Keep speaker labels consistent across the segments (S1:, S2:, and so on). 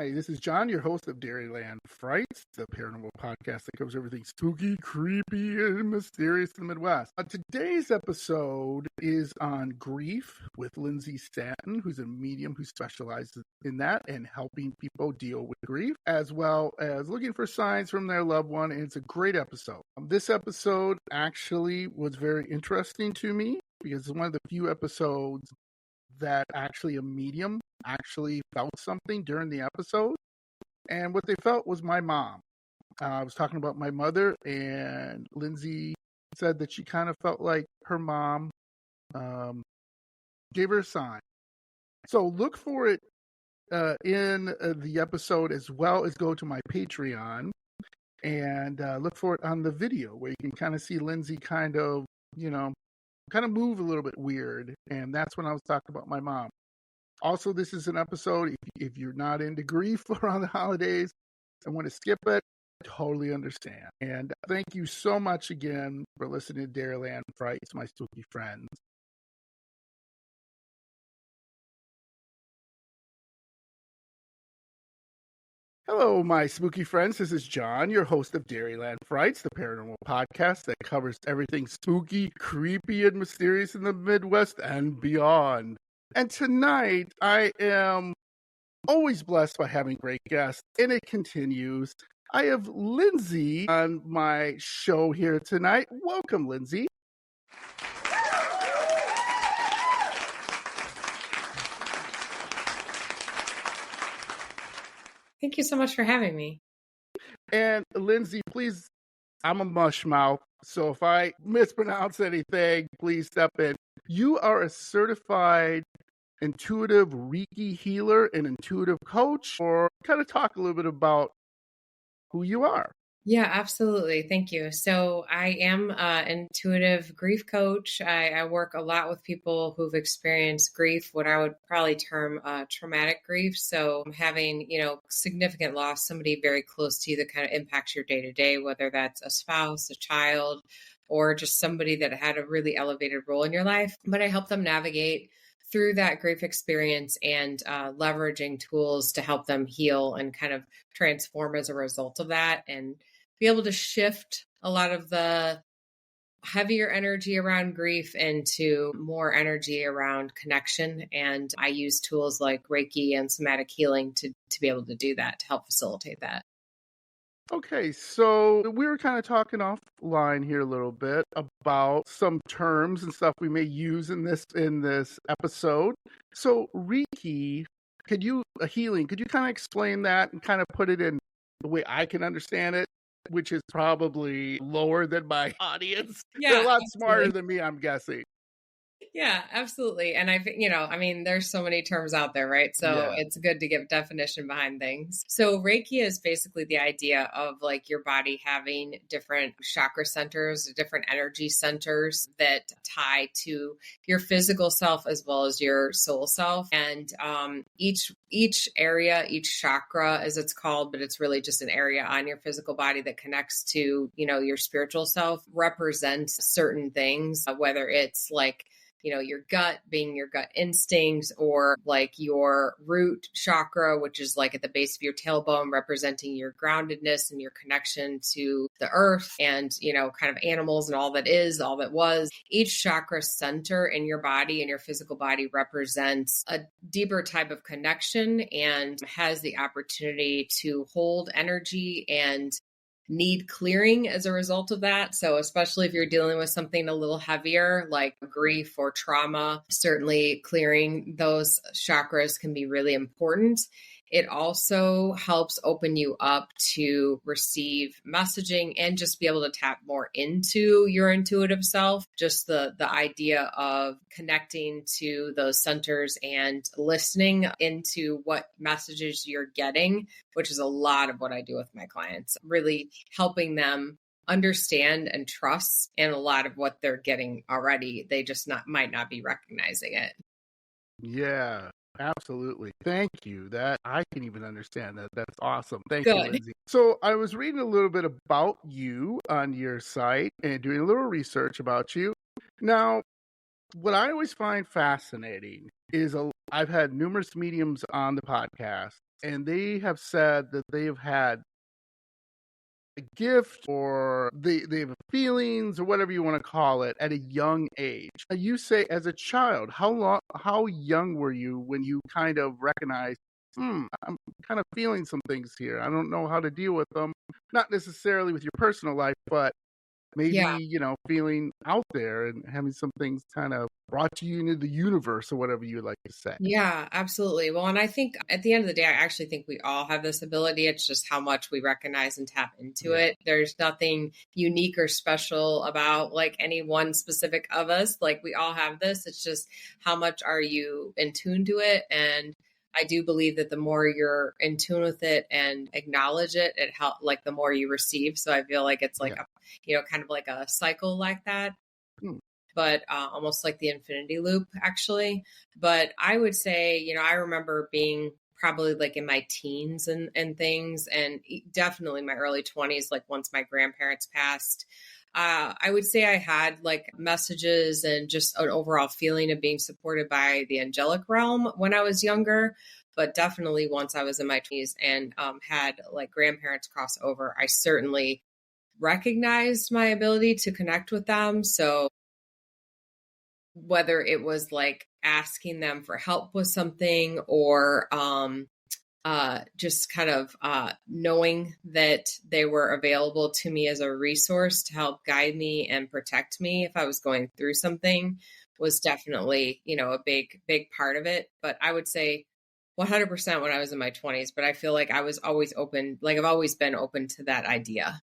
S1: Hi, this is John, your host of Dairyland Frights, the paranormal podcast that covers everything spooky, creepy, and mysterious in the Midwest. Today's episode is on grief with Lindsay, who's a medium who specializes in that and helping people deal with grief, as well as looking for signs from their loved one. And it's a great episode. This episode actually was very interesting to me because it's one of the few episodes that actually a medium actually felt something during the episode. And what they felt was my mom. I was talking about my mother, and Lindsay said that she kind of felt like her mom gave her a sign. So look for it in the episode, as well as go to my Patreon and look for it on the video where you can kind of see Lindsay kind of move a little bit weird. And that's when I was talking about my mom. Also, this is an episode, if you're not into grief around the holidays and want to skip it, totally understand. And thank you so much again for listening to Dairyland Frights, my spooky friends. Hello, my spooky friends. This is John, your host of Dairyland Frights, the paranormal podcast that covers everything spooky, creepy, and mysterious in the Midwest and beyond. And tonight, I am always blessed by having great guests, and it continues. I have Lindsay on my show here tonight. Welcome, Lindsay.
S2: Thank you so much for having me.
S1: And Lindsay, please, I'm a mush mouth, so if I mispronounce anything, please step in. You are a certified intuitive Reiki healer and intuitive coach, or kind of talk a little bit about who you are.
S2: Yeah, absolutely. Thank you. So I am an intuitive grief coach. I work a lot with people who've experienced grief, what I would probably term traumatic grief. So having, significant loss, somebody very close to you that kind of impacts your day to day, whether that's a spouse, a child, or just somebody that had a really elevated role in your life. But I help them navigate through that grief experience and leveraging tools to help them heal and kind of transform as a result of that, and be able to shift a lot of the heavier energy around grief into more energy around connection. And I use tools like Reiki and somatic healing to be able to do that, to help facilitate that.
S1: Okay, so we were kind of talking offline here a little bit about some terms and stuff we may use in this episode. So Reiki, could you kind of explain that and kind of put it in the way I can understand it, which is probably lower than my audience?
S2: Yeah,
S1: they're a lot
S2: absolutely.
S1: smarter than me, I'm guessing.
S2: Yeah, absolutely. And there's so many terms out there, right? So It's good to give definition behind things. So Reiki is basically the idea of like your body having different chakra centers, different energy centers that tie to your physical self as well as your soul self. And each area, each chakra as it's called, but it's really just an area on your physical body that connects to, your spiritual self, represents certain things, whether it's like your gut being your gut instincts, or like your root chakra, which is like at the base of your tailbone, representing your groundedness and your connection to the earth and, kind of animals and all that was. Each chakra center in your body and your physical body represents a deeper type of connection and has the opportunity to hold energy and need clearing as a result of that. So especially if you're dealing with something a little heavier like grief or trauma, certainly clearing those chakras can be really important. It also helps open you up to receive messaging and just be able to tap more into your intuitive self. Just the idea of connecting to those centers and listening into what messages you're getting, which is a lot of what I do with my clients, really helping them understand and trust and a lot of what they're getting already. They just might not be recognizing it.
S1: Yeah. Absolutely. Thank you. That I can even understand that. That's awesome. Thank
S2: Good.
S1: you, Lindsay. So I was reading a little bit about you on your site and doing a little research about you. Now, what I always find fascinating is I've had numerous mediums on the podcast, and they have said that they have had a gift or they have feelings or whatever you want to call it at a young age. You say as a child, how young were you when you kind of recognized, I'm kind of feeling some things here. I don't know how to deal with them. Not necessarily with your personal life, but maybe, feeling out there and having some things kind of brought to you into the universe or whatever you like to say.
S2: Yeah, absolutely. Well, and I think at the end of the day, I actually think we all have this ability. It's just how much we recognize and tap into it. There's nothing unique or special about like any one specific of us. Like we all have this. It's just how much are you in tune to it? And I do believe that the more you're in tune with it and acknowledge it, it helps like the more you receive. So I feel like it's like kind of like a cycle like that. But almost like the infinity loop, actually. But I would say, I remember being probably like in my teens and things, and definitely my early 20s, like once my grandparents passed. I would say I had like messages and just an overall feeling of being supported by the angelic realm when I was younger. But definitely once I was in my 20s and had like grandparents cross over, I certainly recognized my ability to connect with them. So whether it was like asking them for help with something or just kind of knowing that they were available to me as a resource to help guide me and protect me if I was going through something was definitely, a big part of it. But I would say 100% when I was in my 20s, but I feel like I was always open, like I've always been open to that idea.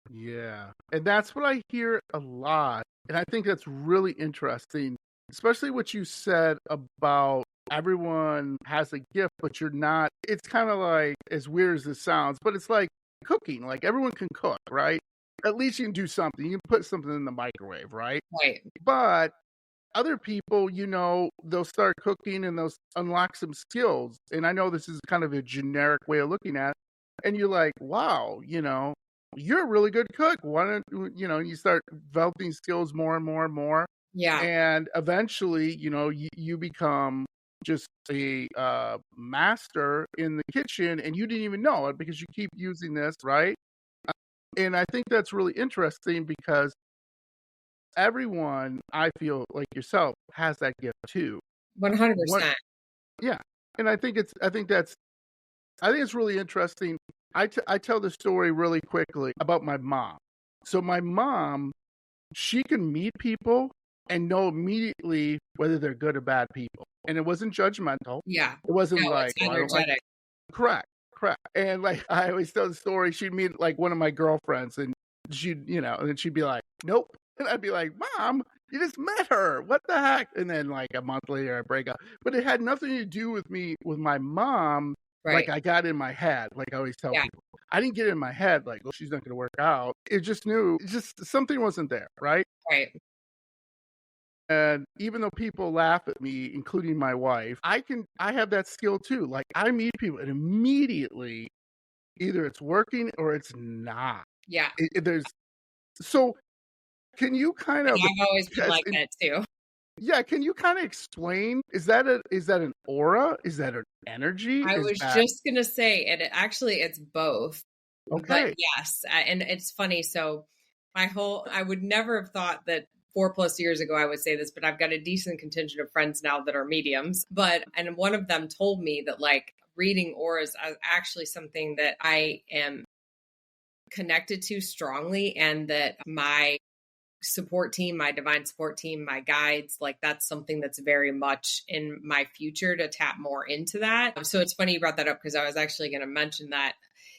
S1: Yeah. And that's what I hear a lot. And I think that's really interesting, especially what you said about everyone has a gift, but you're not. It's kind of like, as weird as this sounds, but it's like cooking. Like everyone can cook, right? At least you can do something. You can put something in the microwave, right?
S2: Right.
S1: But other people, they'll start cooking and they'll unlock some skills. And I know this is kind of a generic way of looking at it. And you're like, wow, you're a really good cook. Why don't you start developing skills more and more and more?
S2: Yeah.
S1: And eventually, you become just a master in the kitchen and you didn't even know it because you keep using this, right? And I think that's really interesting because everyone, I feel like yourself, has that gift too.
S2: 100%.
S1: Yeah. And I think it's really interesting. I tell the story really quickly about my mom. So my mom, she can meet people and know immediately whether they're good or bad people. And it wasn't judgmental.
S2: Yeah.
S1: It wasn't like,
S2: it's energetic.
S1: Correct. And like, I always tell the story, she'd meet like one of my girlfriends and she'd, and then she'd be like, nope. And I'd be like, Mom, you just met her. What the heck? And then like a month later, I break up. But it had nothing to do with me, with my mom.
S2: Right.
S1: Like I got in my head, like I always tell people. I didn't get in my head like, oh, she's not going to work out. It just something wasn't there, right?
S2: Right.
S1: And even though people laugh at me, including my wife, I have that skill too. Like I meet people and immediately either it's working or it's not.
S2: Yeah.
S1: So can you kind of...
S2: I've always been like that too.
S1: Yeah, can you kind of explain? Is that an aura? Is that an energy?
S2: I was just gonna say, and it's both.
S1: Okay.
S2: But yes, and it's funny. So I would never have thought that 4+ years ago I would say this, but I've got a decent contingent of friends now that are mediums. And one of them told me that like reading auras is actually something that I am connected to strongly, and that my support team, my divine support team, my guides, like that's something that's very much in my future to tap more into that. So it's funny you brought that up because I was actually going to mention that.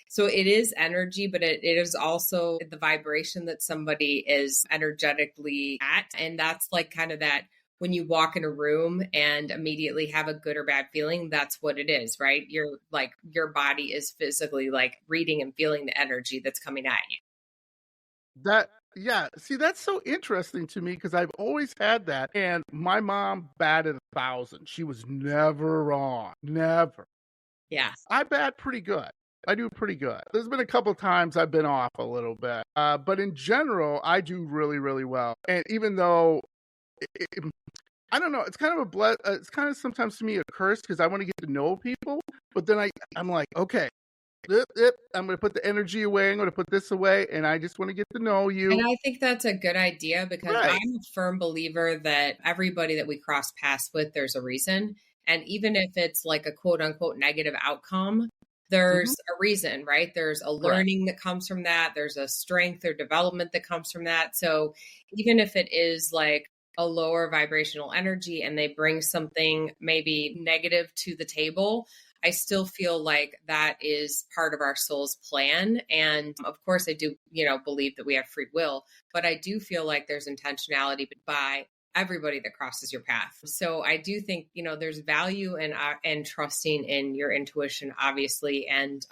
S2: So it is energy, but it is also the vibration that somebody is energetically at. And that's like kind of that when you walk in a room and immediately have a good or bad feeling, that's what it is, right? You're like, your body is physically like reading and feeling the energy that's coming at you.
S1: Yeah, see, that's so interesting to me because I've always had that. And my mom batted 1,000. She was never wrong. Never.
S2: Yeah.
S1: I bat pretty good. I do pretty good. There's been a couple times I've been off a little bit. But in general, I do really, really well. And even though I don't know. It's kind of it's kind of sometimes to me a curse because I want to get to know people, but then I'm like, okay, I'm going to put the energy away. I'm going to put this away, and I just want to get to know you.
S2: And I think that's a good idea because
S1: Right.
S2: I'm a firm believer that everybody that we cross paths with, there's a reason. And even if it's like a quote unquote negative outcome, there's a reason, right? There's a
S1: Correct.
S2: learning that comes from that. There's a strength or development that comes from that. So even if it is like a lower vibrational energy and they bring something maybe negative to the table, I still feel like that is part of our soul's plan. And of course, I do, believe that we have free will, but I do feel like there's intentionality by everybody that crosses your path. So I do think, there's value and trusting in your intuition, obviously, and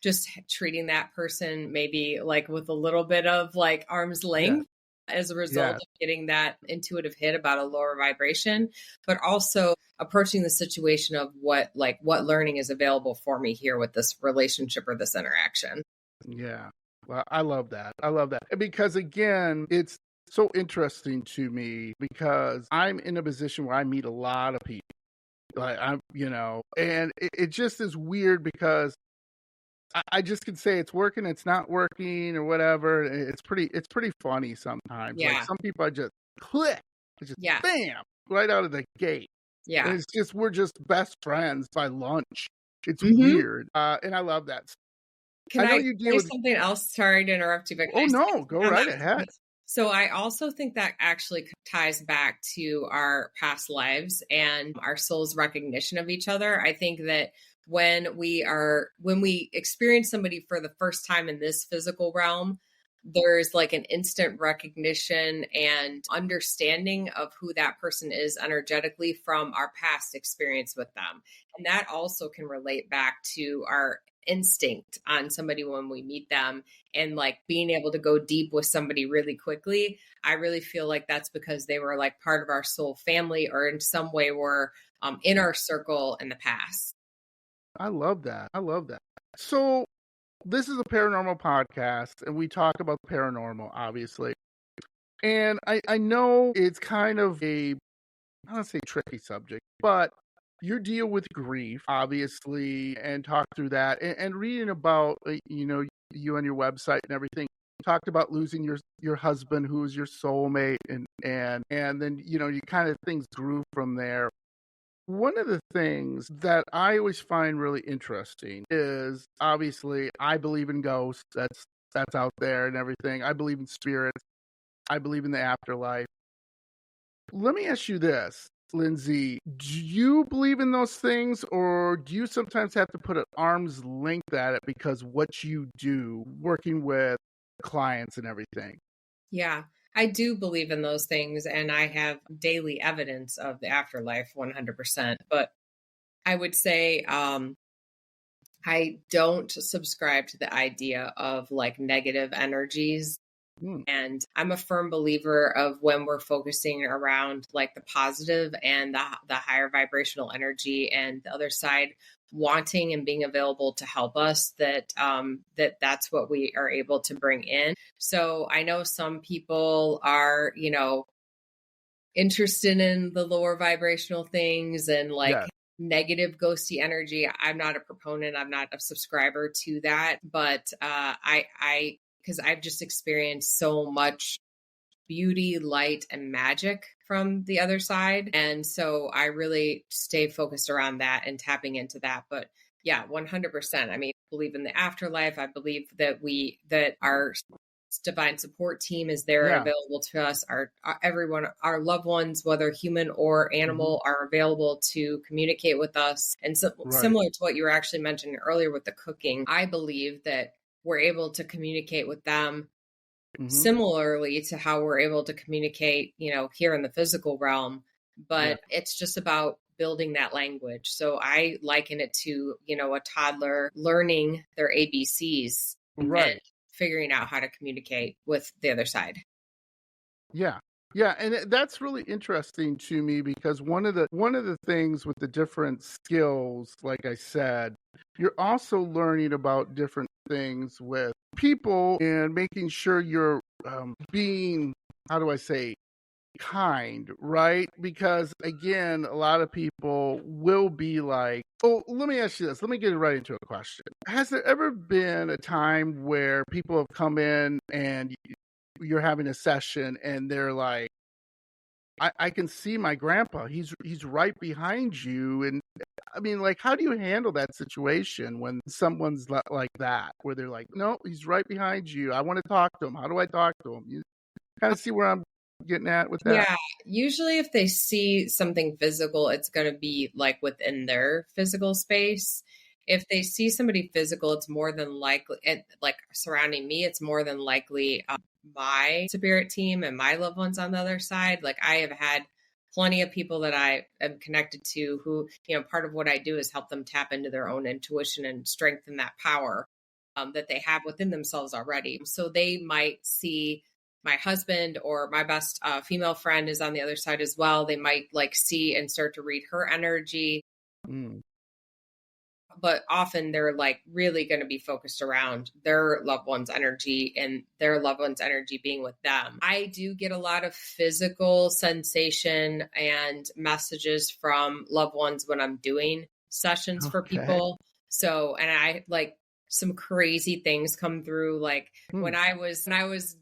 S2: just treating that person maybe like with a little bit of like arm's length. As a result of getting that intuitive hit about a lower vibration, but also approaching the situation of what learning is available for me here with this relationship or this interaction.
S1: Yeah. Well, I love that. I love that. Because again, it's so interesting to me because I'm in a position where I meet a lot of people. Like and it just is weird because I just can say it's working, it's not working, or whatever. It's pretty funny sometimes.
S2: Yeah.
S1: Like some people I just click, just
S2: yeah.
S1: bam, right out of the gate.
S2: Yeah.
S1: And it's just we're just best friends by lunch. It's weird, and I love that.
S2: Can I say something else? Sorry to interrupt you, but
S1: no, go right ahead.
S2: So I also think that actually ties back to our past lives and our soul's recognition of each other. I think that when we experience somebody for the first time in this physical realm, there's like an instant recognition and understanding of who that person is energetically from our past experience with them. And that also can relate back to our instinct on somebody when we meet them, and like being able to go deep with somebody really quickly. I really feel like that's because they were like part of our soul family or in some way were in our circle in the past.
S1: I love that. So this is a paranormal podcast and we talk about paranormal, obviously. And I know it's kind of I don't want to say tricky subject, but you deal with grief, obviously, and talk through that. And reading about, you on your website and everything, talked about losing your husband, who was your soulmate, and then you kind of things grew from there. One of the things that I always find really interesting is obviously I believe in ghosts. That's out there and everything. I believe in spirits. I believe in the afterlife. Let me ask you this, Lindsay. Do you believe in those things, or do you sometimes have to put an arm's length at it because what you do working with clients and everything?
S2: Yeah, I do believe in those things, and I have daily evidence of the afterlife 100%. But I would say I don't subscribe to the idea of like negative energies. And I'm a firm believer of when we're focusing around like the positive and the higher vibrational energy and the other side wanting and being available to help us, that's what we are able to bring in. So I know some people are, interested in the lower vibrational things and like negative ghosty energy. I'm not a proponent. I'm not a subscriber to that, but because I've just experienced so much beauty, light, and magic from the other side. And so I really stay focused around that and tapping into that. But yeah, 100%. I mean, I believe in the afterlife. I believe that our divine support team is there and available to us. Everyone, our loved ones, whether human or animal, are available to communicate with us. And so, similar to what you were actually mentioning earlier with the cooking, I believe that we're able to communicate with them similarly to how we're able to communicate, here in the physical realm. But it's just about building that language. So I liken it to, a toddler learning their ABCs.
S1: Right.
S2: Figuring out how to communicate with the other side.
S1: Yeah. And that's really interesting to me because one of the things with the different skills, like I said, you're also learning about different things with people and making sure you're being, how do I say, kind, right? Because again, a lot of people will be like, oh, let me ask you this. Let me get right into a question. Has there ever been a time where people have come in and you're having a session and they're like, I can see my grandpa. He's right behind you. And I mean, like, how do you handle that situation when someone's like that, where they're like, no, he's right behind you. I want to talk to him. How do I talk to him? You kind of see where I'm getting at with that?
S2: Yeah, usually if they see something physical, it's going to be like within their physical space. If they see somebody physical, it's more than likely, like surrounding me, it's more than likely my spirit team and my loved ones on the other side. Like I have had plenty of people that I am connected to who, part of what I do is help them tap into their own intuition and strengthen that power that they have within themselves already. So they might see my husband or my best female friend is on the other side as well. They might like see and start to read her energy.
S1: Mm.
S2: But often they're like really going to be focused around their loved one's energy and their loved one's energy being with them. I do get a lot of physical sensation and messages from loved ones when I'm doing sessions for people. So, and I like some crazy things come through. Like when I was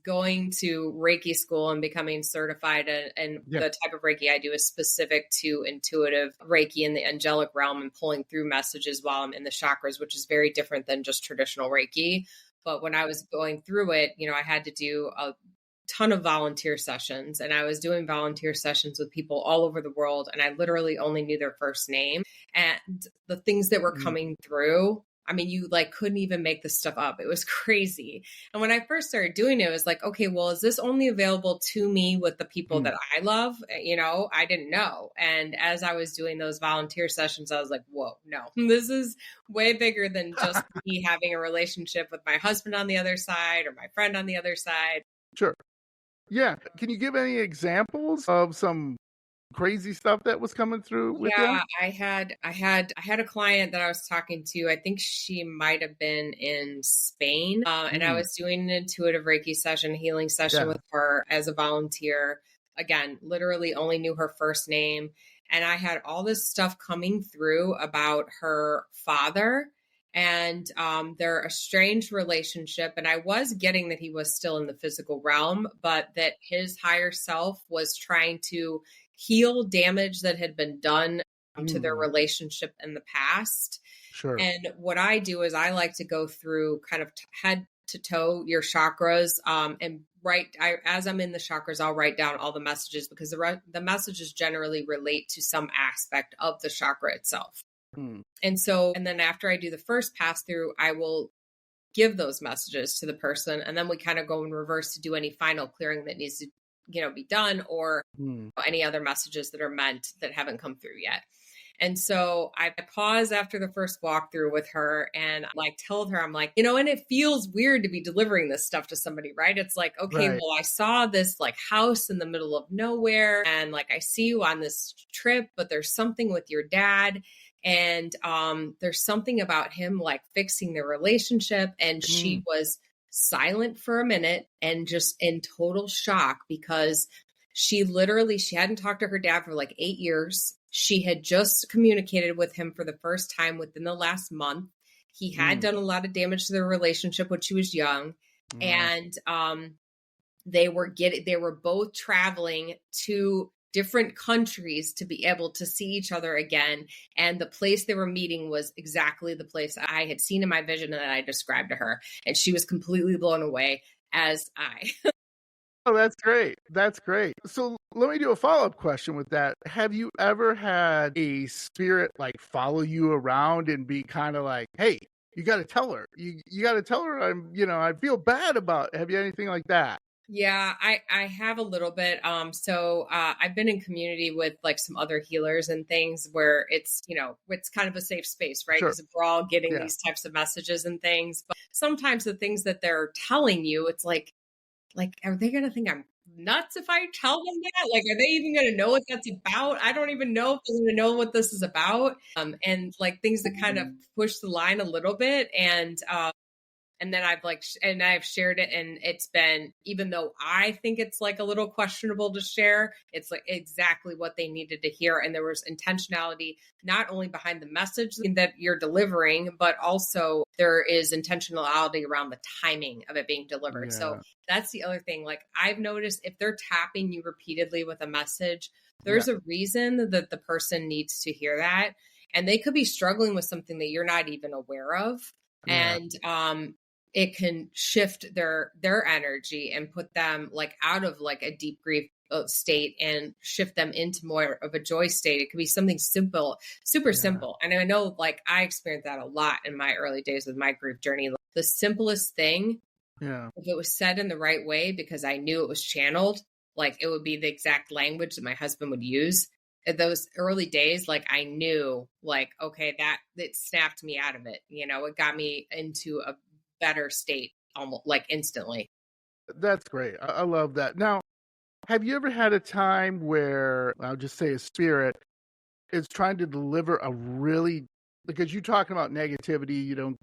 S2: going to Reiki school and becoming certified, and the type of Reiki I do is specific to intuitive Reiki in the angelic realm and pulling through messages while I'm in the chakras, which is very different than just traditional Reiki. But when I was going through it, I had to do a ton of volunteer sessions, and I was doing volunteer sessions with people all over the world, and I literally only knew their first name, and the things that were coming through, I mean, you like couldn't even make this stuff up. It was crazy. And when I first started doing it, it was like, okay, well, is this only available to me with the people that I love? I didn't know. And as I was doing those volunteer sessions, I was like, whoa, no, this is way bigger than just me having a relationship with my husband on the other side or my friend on the other side.
S1: Sure. Yeah. Can you give any examples of some crazy stuff that was coming through with you?
S2: I had a client that I was talking to. I think she might have been in Spain, and I was doing an intuitive Reiki session, healing session with her as a volunteer. Again, literally only knew her first name, and I had all this stuff coming through about her father and their estranged relationship. And I was getting that he was still in the physical realm, but that his higher self was trying to heal damage that had been done to their relationship in the past.
S1: Sure.
S2: And what I do is I like to go through kind of head to toe your chakras and as I'm in the chakras, I'll write down all the messages because the messages generally relate to some aspect of the chakra itself. And then after I do the first pass through, I will give those messages to the person. And then we kind of go in reverse to do any final clearing that needs to be done, or any other messages that are meant that haven't come through yet. And so I paused after the first walkthrough with her and like told her, I'm like, and it feels weird to be delivering this stuff to somebody, right? It's like, okay, well, I saw this like house in the middle of nowhere and like, I see you on this trip, but there's something with your dad. And there's something about him like fixing their relationship. And she was silent for a minute and just in total shock because she hadn't talked to her dad for like 8 years. She had just communicated with him for the first time within the last month. He had done a lot of damage to their relationship when she was young. And they were both traveling to different countries to be able to see each other again. And the place they were meeting was exactly the place I had seen in my vision that I described to her. And she was completely blown away, as I.
S1: Oh, that's great. That's great. So let me do a follow-up question with that. Have you ever had a spirit like follow you around and be kind of like, hey, you got to tell her. You got to tell her I feel bad about it. Have you anything like that?
S2: Yeah, I have a little bit. So I've been in community with like some other healers and things where it's kind of a safe space, right? Because we're all getting these types of messages and things. But sometimes the things that they're telling you, it's like, are they going to think I'm nuts if I tell them that? Like, are they even going to know what that's about? I don't even know if they're going to know what this is about. And like things that kind of push the line a little bit. And And then I've shared it, and it's been, even though I think it's like a little questionable to share, it's like exactly what they needed to hear. And there was intentionality, not only behind the message that you're delivering, but also there is intentionality around the timing of it being delivered.
S1: Yeah.
S2: So that's the other thing. Like I've noticed if they're tapping you repeatedly with a message, there's a reason that the person needs to hear that. And they could be struggling with something that you're not even aware of.
S1: Yeah.
S2: And it can shift their energy and put them like out of like a deep grief state and shift them into more of a joy state. It could be something simple, super simple. And I know like I experienced that a lot in my early days with my grief journey. The simplest thing, if it was said in the right way, because I knew it was channeled, like it would be the exact language that my husband would use. In those early days, like I knew like, okay, that it snapped me out of it. You know, it got me into a better state almost like instantly.
S1: That's great. I love that. Now, have you ever had a time where, I'll just say a spirit is trying to deliver a really, because you're talking about negativity, you don't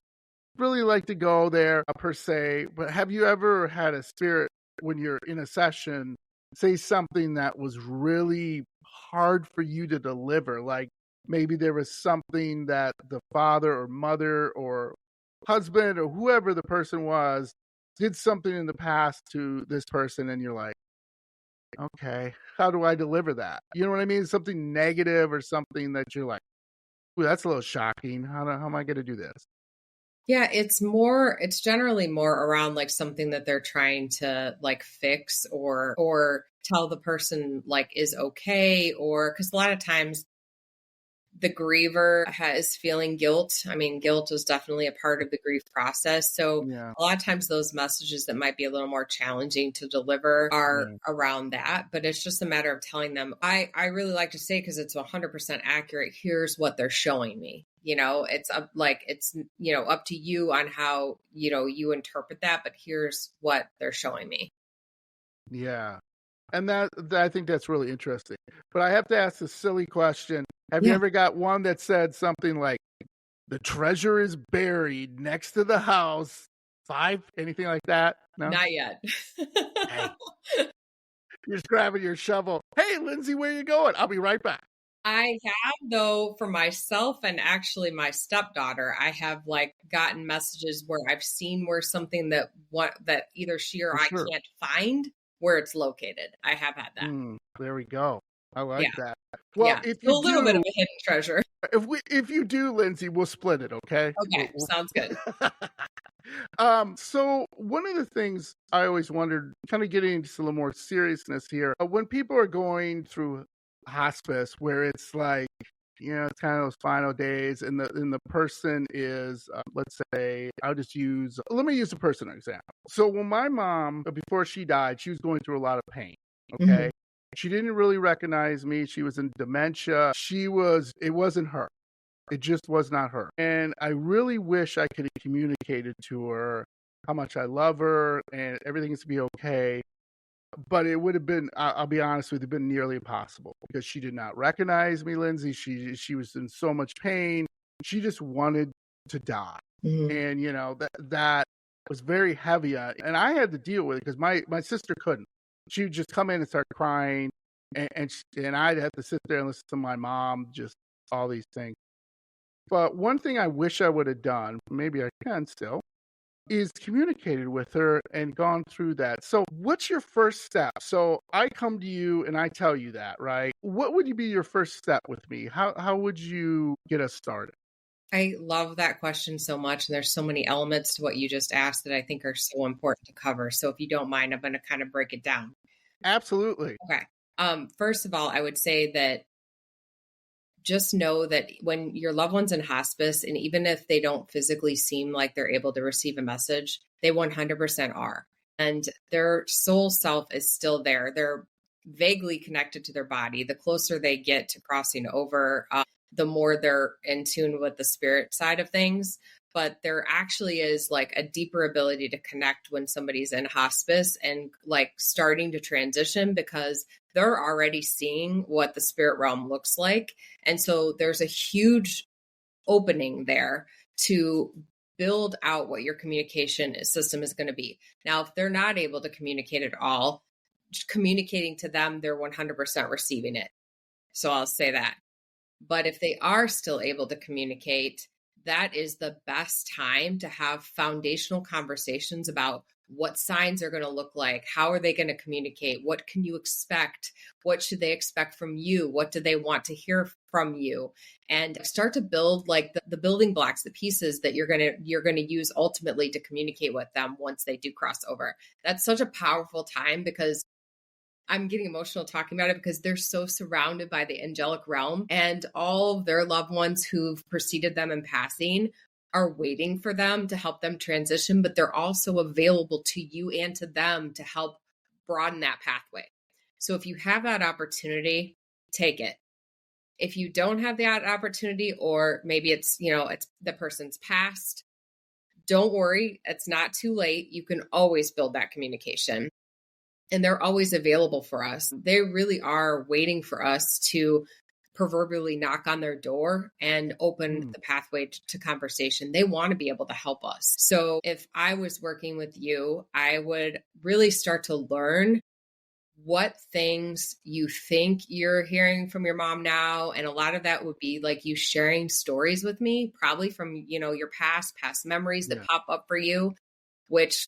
S1: really like to go there per se, but have you ever had a spirit when you're in a session say something that was really hard for you to deliver? Like maybe there was something that the father or mother or husband or whoever the person was did something in the past to this person, and you're like, okay, how do I deliver that? You know what I mean? Something negative or something that you're like, ooh, that's a little shocking. How am I going to do this?
S2: Yeah, it's generally more around like something that they're trying to like fix or tell the person like is okay, or because a lot of times the griever is feeling guilt. I mean, guilt is definitely a part of the grief process. So a lot of times those messages that might be a little more challenging to deliver are around that. But it's just a matter of telling them, I really like to say, because it's 100% accurate, here's what they're showing me. You know, it's up to you on how, you interpret that, but here's what they're showing me.
S1: Yeah. And that I think that's really interesting. But I have to ask a silly question. Have you ever got one that said something like, the treasure is buried next to the house, 5, anything like that? No?
S2: Not yet.
S1: Hey. You're just grabbing your shovel. Hey, Lindsay, where you going? I'll be right back.
S2: I have, though, for myself and actually my stepdaughter, I have like gotten messages where I've seen where something that either she or I can't find where it's located. I have had that.
S1: There we go. I like that. Well, if
S2: you a little bit of a hidden treasure.
S1: If you do, Lindsay, we'll split it. Okay.
S2: Okay. Sounds good.
S1: So one of the things I always wondered, kind of getting into a little more seriousness here, when people are going through hospice, where it's like, it's kind of those final days, and the person is, let's say, let me use a personal example. So when my mom, before she died, she was going through a lot of pain. Okay. She didn't really recognize me. She was in dementia. It wasn't her. It just was not her. And I really wish I could have communicated to her how much I love her and everything's to be okay. But it would have been, I'll be honest with you, been nearly impossible, because she did not recognize me, Lindsay. She was in so much pain. She just wanted to die. And, that was very heavy. And I had to deal with it because my sister couldn't. She would just come in and start crying. And I'd have to sit there and listen to my mom, just all these things. But one thing I wish I would have done, maybe I can still, is communicated with her and gone through that. So what's your first step? So I come to you and I tell you that, right? What would be your first step with me? How would you get us started?
S2: I love that question so much. And there's so many elements to what you just asked that I think are so important to cover. So if you don't mind, I'm going to kind of break it down.
S1: Absolutely.
S2: Okay. First of all, I would say that just know that when your loved one's in hospice, and even if they don't physically seem like they're able to receive a message, they 100% are. And their soul self is still there. They're vaguely connected to their body. The closer they get to crossing over, the more they're in tune with the spirit side of things. But there actually is like a deeper ability to connect when somebody's in hospice and like starting to transition, because they're already seeing what the spirit realm looks like. And so there's a huge opening there to build out what your communication system is going to be. Now, if they're not able to communicate at all, just communicating to them, they're 100% receiving it. So I'll say that. But if they are still able to communicate, that is the best time to have foundational conversations about what signs are going to look like. How are they going to communicate? What can you expect? What should they expect from you? What do they want to hear from you? And start to build like the building blocks, the pieces that you're going to use ultimately to communicate with them once they do cross over. That's such a powerful time, because I'm getting emotional talking about it, because they're so surrounded by the angelic realm, and all of their loved ones who've preceded them in passing are waiting for them to help them transition, but they're also available to you and to them to help broaden that pathway. So if you have that opportunity, take it. If you don't have that opportunity, or maybe it's the person's passed, don't worry. It's not too late. You can always build that communication. And they're always available for us. They really are waiting for us to proverbially knock on their door and open the pathway to conversation. They want to be able to help us. So if I was working with you, I would really start to learn what things you think you're hearing from your mom now. And a lot of that would be like you sharing stories with me, probably from, your past memories that pop up for you, which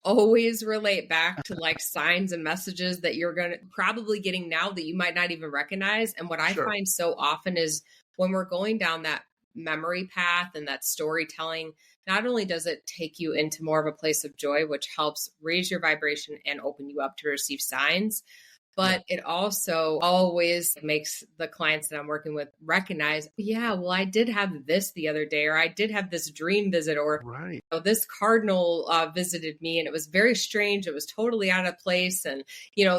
S2: always relate back to like signs and messages that you're going to probably getting now that you might not even recognize. And what I find so often is when we're going down that memory path and that storytelling, not only does it take you into more of a place of joy, which helps raise your vibration and open you up to receive signs, but it also always makes the clients that I'm working with recognize, I did have this the other day, or I did have this dream visit, or this cardinal visited me and it was very strange. It was totally out of place. And,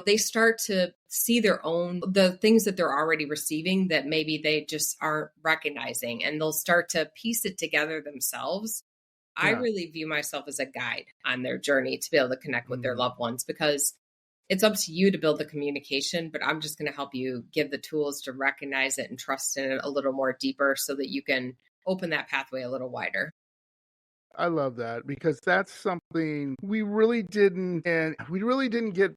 S2: they start to see the things that they're already receiving that maybe they just aren't recognizing, and they'll start to piece it together themselves. I really view myself as a guide on their journey to be able to connect with their loved ones, because it's up to you to build the communication, but I'm just going to help you give the tools to recognize it and trust in it a little more deeper so that you can open that pathway a little wider.
S1: I love that, because that's something we really didn't get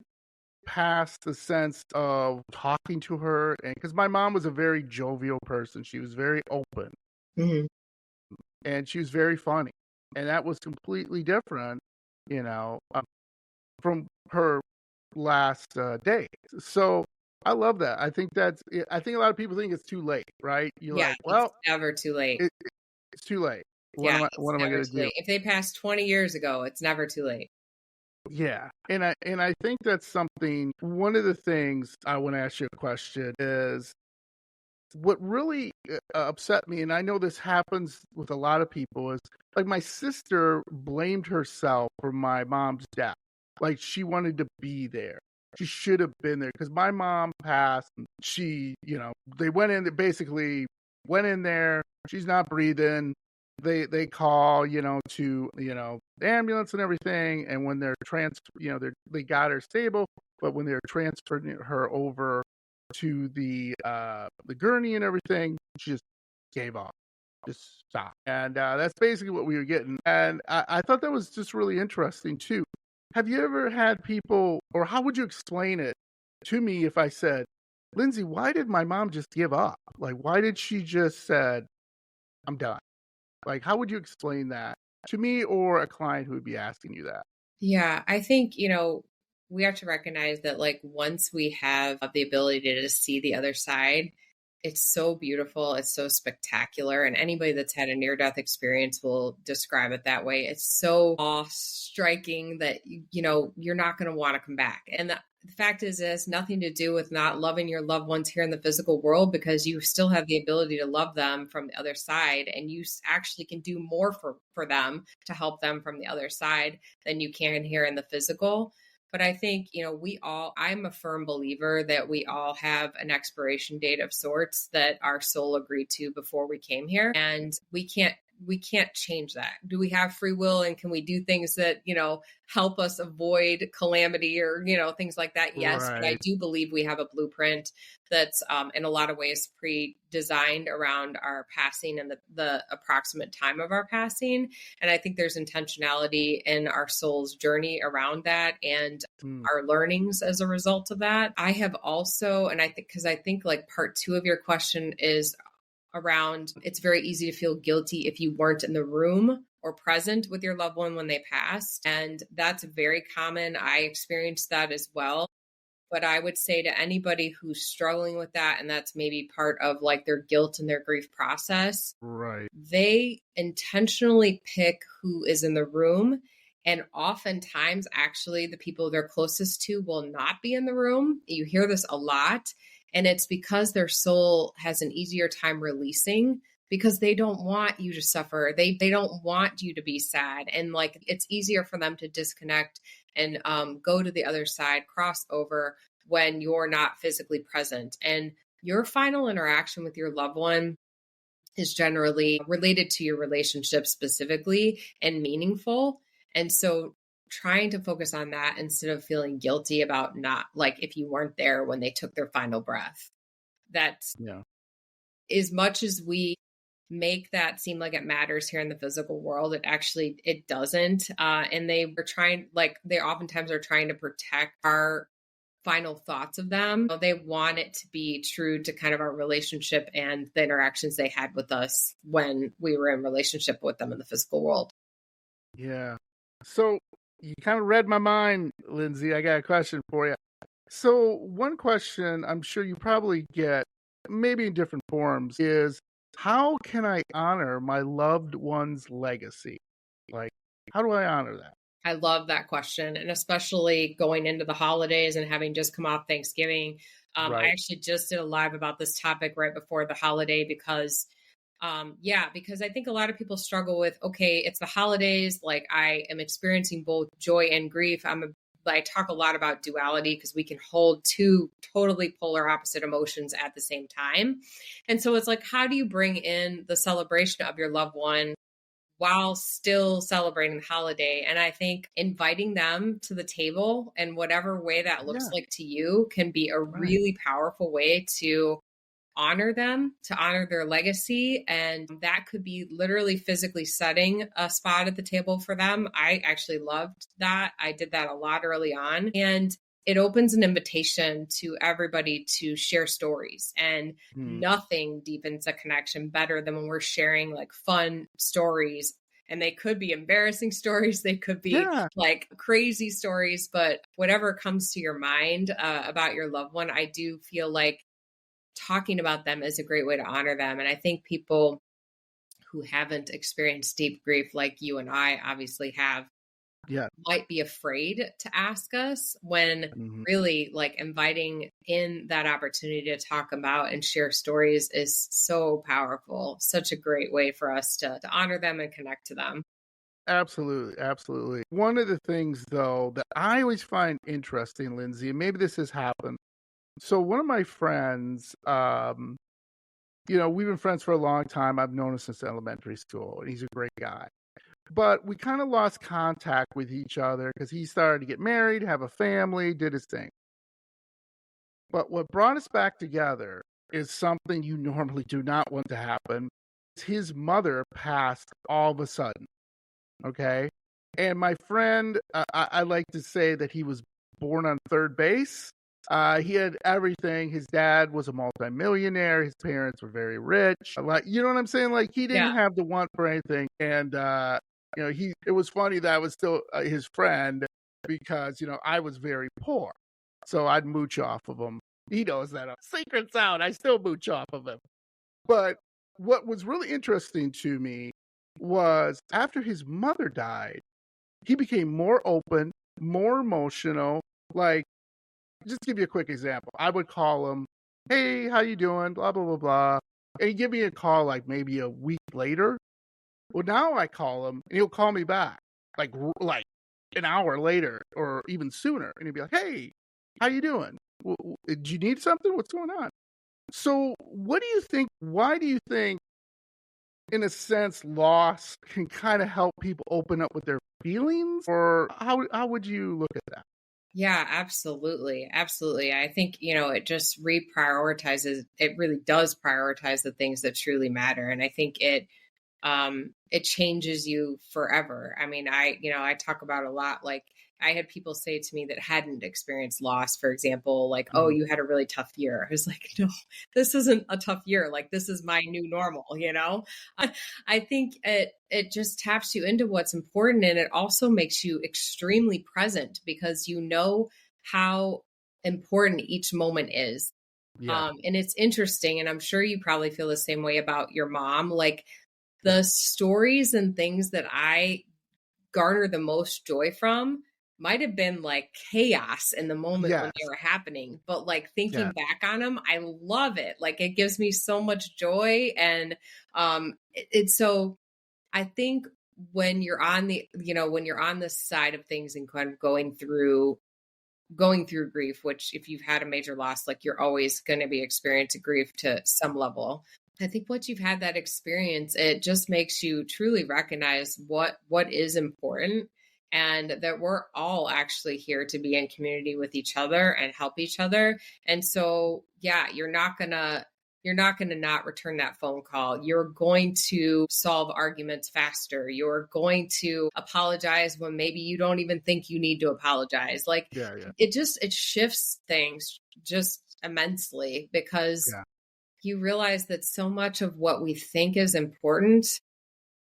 S1: past the sense of talking to her. And because my mom was a very jovial person, she was very open, and she was very funny. And that was completely different, from her last day. So I love that. I think a lot of people think it's too late, right? You're like, well,
S2: it's never too late.
S1: It's too late. What am I going to do?
S2: If they passed 20 years ago, it's never too late.
S1: Yeah. And I think that's something, one of the things I want to ask you a question is, what really upset me, and I know this happens with a lot of people, is like my sister blamed herself for my mom's death. Like she wanted to be there. She should have been there, because my mom passed. She, they basically went in there. She's not breathing. They call, to, the ambulance and everything. And when they're they got her stable, but when they're transferring her over to the gurney and everything, she just gave up, just stopped. And that's basically what we were getting. And I thought that was just really interesting too. Have you ever had people, or how would you explain it to me if I said, Lindsay, why did my mom just give up? Like, why did she just said, I'm done? Like, how would you explain that to me or a client who would be asking you that?
S2: Yeah, I think, we have to recognize that like once we have the ability to see the other side, it's so beautiful. It's so spectacular. And anybody that's had a near-death experience will describe it that way. It's so awe-striking that, you're not going to want to come back. And the fact is, it has nothing to do with not loving your loved ones here in the physical world, because you still have the ability to love them from the other side. And you actually can do more for them to help them from the other side than you can here in the physical. But I think, I'm a firm believer that we all have an expiration date of sorts that our soul agreed to before we came here. And we can't we can't change that. Do we have free will, and can we do things that, help us avoid calamity or, things like that? Yes. But I do believe we have a blueprint that's in a lot of ways pre-designed around our passing and the approximate time of our passing. And I think there's intentionality in our soul's journey around that and our learnings as a result of that. I have also, and I think, because I think like part 2 of your question is around, it's very easy to feel guilty if you weren't in the room or present with your loved one when they passed. And that's very common. I experienced that as well. But I would say to anybody who's struggling with that, and that's maybe part of like their guilt and their grief process, they intentionally pick who is in the room. And oftentimes, actually, the people they're closest to will not be in the room. You hear this a lot. And it's because their soul has an easier time releasing, because they don't want you to suffer. They don't want you to be sad. And like, it's easier for them to disconnect and go to the other side, cross over when you're not physically present. And your final interaction with your loved one is generally related to your relationship specifically and meaningful. And so trying to focus on that instead of feeling guilty about not, like, if you weren't there when they took their final breath. That's as much as we make that seem like it matters here in the physical world, it doesn't. And they oftentimes are trying to protect our final thoughts of them. They want it to be true to kind of our relationship and the interactions they had with us when we were in relationship with them in the physical world.
S1: Yeah. So you kind of read my mind, Lindsay. I got a question for you. So one question I'm sure you probably get, maybe in different forms, is how can I honor my loved one's legacy? Like, how do I honor that?
S2: I love that question. And especially going into the holidays and having just come off Thanksgiving. I actually just did a live about this topic right before the holiday because I think a lot of people struggle with, okay, it's the holidays. Like, I am experiencing both joy and grief. I talk a lot about duality because we can hold 2 totally polar opposite emotions at the same time. And so it's like, how do you bring in the celebration of your loved one while still celebrating the holiday? And I think inviting them to the table in whatever way that looks like to you can be a really powerful way to honor them, to honor their legacy. And that could be literally physically setting a spot at the table for them. I actually loved that. I did that a lot early on. And it opens an invitation to everybody to share stories, and nothing deepens a connection better than when we're sharing like fun stories. And they could be embarrassing stories. They could be like crazy stories, but whatever comes to your mind about your loved one, I do feel like talking about them is a great way to honor them. And I think people who haven't experienced deep grief like you and I obviously have might be afraid to ask us, when really like inviting in that opportunity to talk about and share stories is so powerful. Such a great way for us to honor them and connect to them.
S1: Absolutely. Absolutely. One of the things, though, that I always find interesting, Lindsay, and maybe this has happened. So one of my friends, we've been friends for a long time. I've known him since elementary school, and he's a great guy. But we kind of lost contact with each other because he started to get married, have a family, did his thing. But what brought us back together is something you normally do not want to happen. His mother passed all of a sudden, okay? And my friend, I like to say that he was born on third base. He had everything. His dad was a multimillionaire. His parents were very rich. Like, you know what I'm saying? Like, he didn't have the want for anything. And, it was funny that I was still his friend because, I was very poor. So I'd mooch off of him. He knows that. Secret's out. I still mooch off of him. But what was really interesting to me was after his mother died, he became more open, more emotional. Like, just to give you a quick example, I would call him, hey, how you doing? Blah, blah, blah, blah. And he'd give me a call like maybe a week later. Well, now I call him and he'll call me back like an hour later or even sooner. And he'd be like, hey, how you doing? Did you need something? What's going on? So what do you think? Why do you think? in a sense, loss can kind of help people open up with their feelings? Or how would you look at that?
S2: Yeah, absolutely. Absolutely. I think, it just reprioritizes, it really does prioritize the things that truly matter. And I think it changes you forever. I mean, I talk about a lot, like I had people say to me that hadn't experienced loss, for example, like, oh, you had a really tough year. I was like, no, this isn't a tough year. Like, this is my new normal, I think it just taps you into what's important. And it also makes you extremely present because you know how important each moment is.
S1: Yeah.
S2: And it's interesting. And I'm sure you probably feel the same way about your mom. Like,
S1: Yeah.
S2: the stories and things that I garner the most joy from might have been like chaos in the moment when they
S1: Yes.
S2: were happening. But like thinking
S1: Yeah.
S2: back on them, I love it. Like it gives me so much joy. And it's so, I think when you're on when you're on the side of things and kind of going through grief, which if you've had a major loss, like you're always going to be experiencing grief to some level. I think once you've had that experience, it just makes you truly recognize what is important, and that we're all actually here to be in community with each other and help each other. And so, yeah, you're not going to not return that phone call. You're going to solve arguments faster. You're going to apologize when maybe you don't even think you need to apologize. Like
S1: Yeah. Yeah.
S2: it shifts things just immensely because
S1: Yeah.
S2: you realize that so much of what we think is important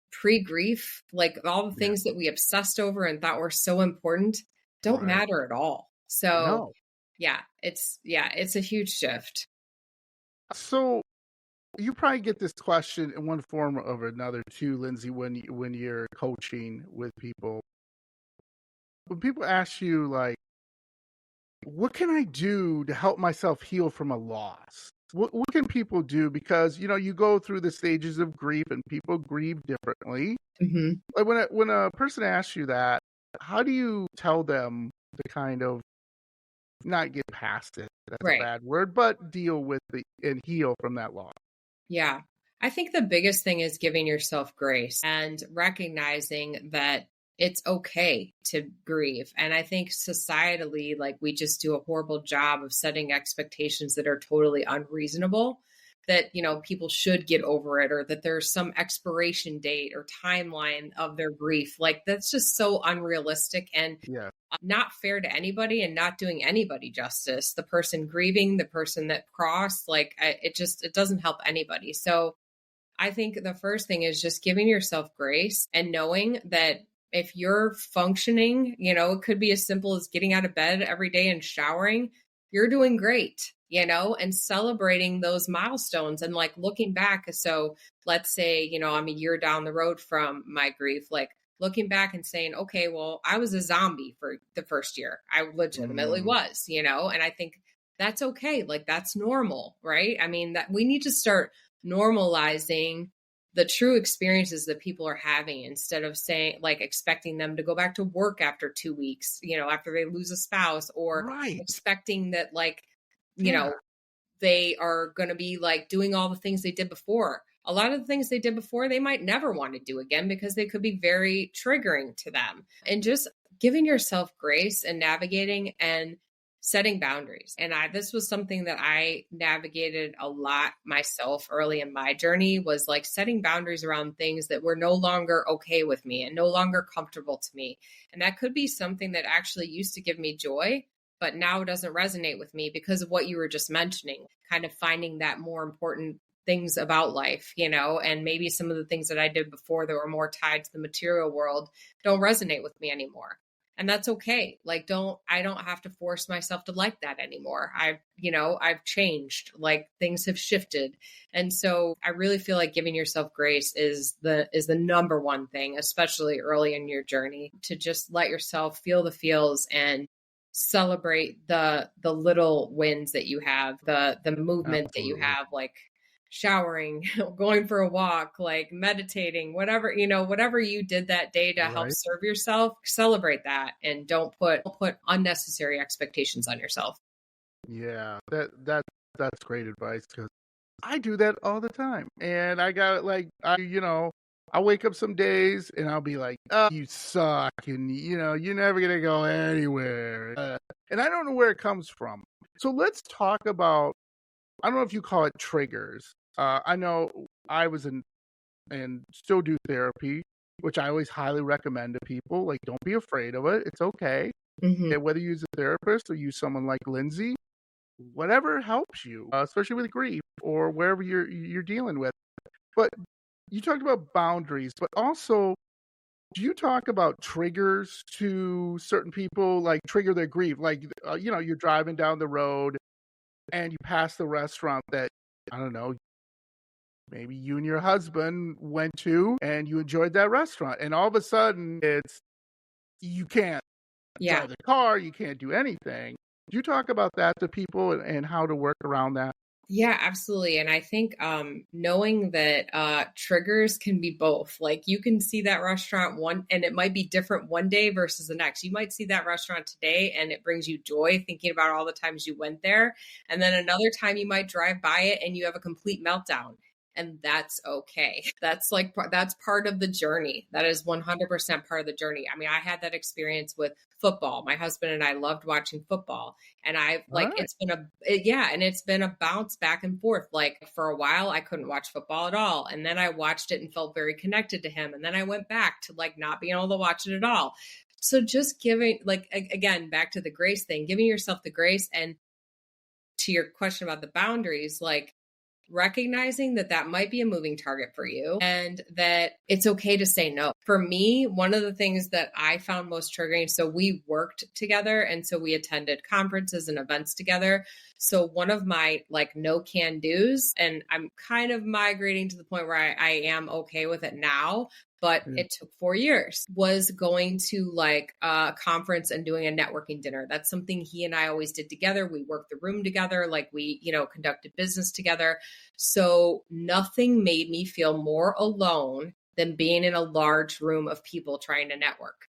S2: pre-grief, like all the
S1: Yeah.
S2: things that we obsessed over and thought were so important, don't
S1: Right.
S2: matter at all. So
S1: No.
S2: it's a huge shift.
S1: So you probably get this question in one form or another too, Lindsay, when you're coaching with people. When people ask you like, what can I do to help myself heal from a loss? What can people do? Because you go through the stages of grief, and people grieve differently.
S2: Mm-hmm.
S1: Like when a person asks you that, how do you tell them to kind of not get past it? That's a
S2: Right.
S1: bad word, but deal with and heal from that loss.
S2: Yeah. I think the biggest thing is giving yourself grace and recognizing that it's okay to grieve. And I think societally, like we just do a horrible job of setting expectations that are totally unreasonable, that, people should get over it, or that there's some expiration date or timeline of their grief. Like that's just so unrealistic and
S1: Yeah.
S2: not fair to anybody and not doing anybody justice. The person grieving, the person that crossed, like it doesn't help anybody. So I think the first thing is just giving yourself grace and knowing that if you're functioning, it could be as simple as getting out of bed every day and showering, you're doing great, and celebrating those milestones and like looking back. So let's say, I'm a year down the road from my grief, like looking back and saying, okay, well, I was a zombie for the first year. I legitimately
S1: Mm,
S2: was, and I think that's okay. Like that's normal, right? I mean, that we need to start normalizing the true experiences that people are having instead of saying like expecting them to go back to work after 2 weeks, after they lose a spouse, or
S1: right.
S2: expecting that like,
S1: Yeah.
S2: they are going to be like doing all the things they did before. A lot of the things they did before, they might never want to do again because they could be very triggering to them. And just giving yourself grace and navigating and setting boundaries. And this was something that I navigated a lot myself early in my journey, was like setting boundaries around things that were no longer okay with me and no longer comfortable to me. And that could be something that actually used to give me joy, but now doesn't resonate with me because of what you were just mentioning, kind of finding that more important things about life, and maybe some of the things that I did before that were more tied to the material world don't resonate with me anymore. And that's okay. Like, I don't have to force myself to like that anymore. I've changed, like things have shifted. And so I really feel like giving yourself grace is the number one thing, especially early in your journey, to just let yourself feel the feels and celebrate the little wins that you have, the movement that you
S1: Absolutely.
S2: have, like showering, going for a walk, like meditating, whatever, whatever you did that day to help
S1: Right.
S2: serve yourself, celebrate that and don't put unnecessary expectations on yourself.
S1: Yeah. That's great advice, because I do that all the time. And I got I'll wake up some days and I'll be like, oh, you suck. And, you're never going to go anywhere. And I don't know where it comes from. So let's talk about, I don't know if you call it triggers. I know I was in and still do therapy, which I always highly recommend to people. Like, don't be afraid of it. It's okay.
S2: Mm-hmm.
S1: And whether you use a therapist or use someone like Lindsay, whatever helps you, especially with grief or wherever you're dealing with. But you talked about boundaries, but also, do you talk about triggers to certain people, like trigger their grief? Like, you're driving down the road and you pass the restaurant that, I don't know, maybe you and your husband went to and you enjoyed that restaurant. And all of a sudden you can't drive the car, you can't do anything. Do you talk about that to people and how to work around that?
S2: Yeah, absolutely. And I think knowing that triggers can be both. Like you can see that restaurant and it might be different one day versus the next. You might see that restaurant today and it brings you joy thinking about all the times you went there. And then another time you might drive by it and you have a complete meltdown. And that's okay. That's part of the journey. That is 100% part of the journey. I mean, I had that experience with football. My husband and I loved watching football. And it's been a bounce back and forth. Like for a while, I couldn't watch football at all. And then I watched it and felt very connected to him. And then I went back to like not being able to watch it at all. So just giving, like, again, back to the grace thing, giving yourself the grace. And to your question about the boundaries, like, recognizing that might be a moving target for you and that it's okay to say no. For me, one of the things that I found most triggering, so we worked together and so we attended conferences and events together. So one of my like no can do's, and I'm kind of migrating to the point where I am okay with it now, but it took 4 years, was going to like a conference and doing a networking dinner. That's something he and I always did together. We worked the room together, like we, conducted business together. So nothing made me feel more alone than being in a large room of people trying to network.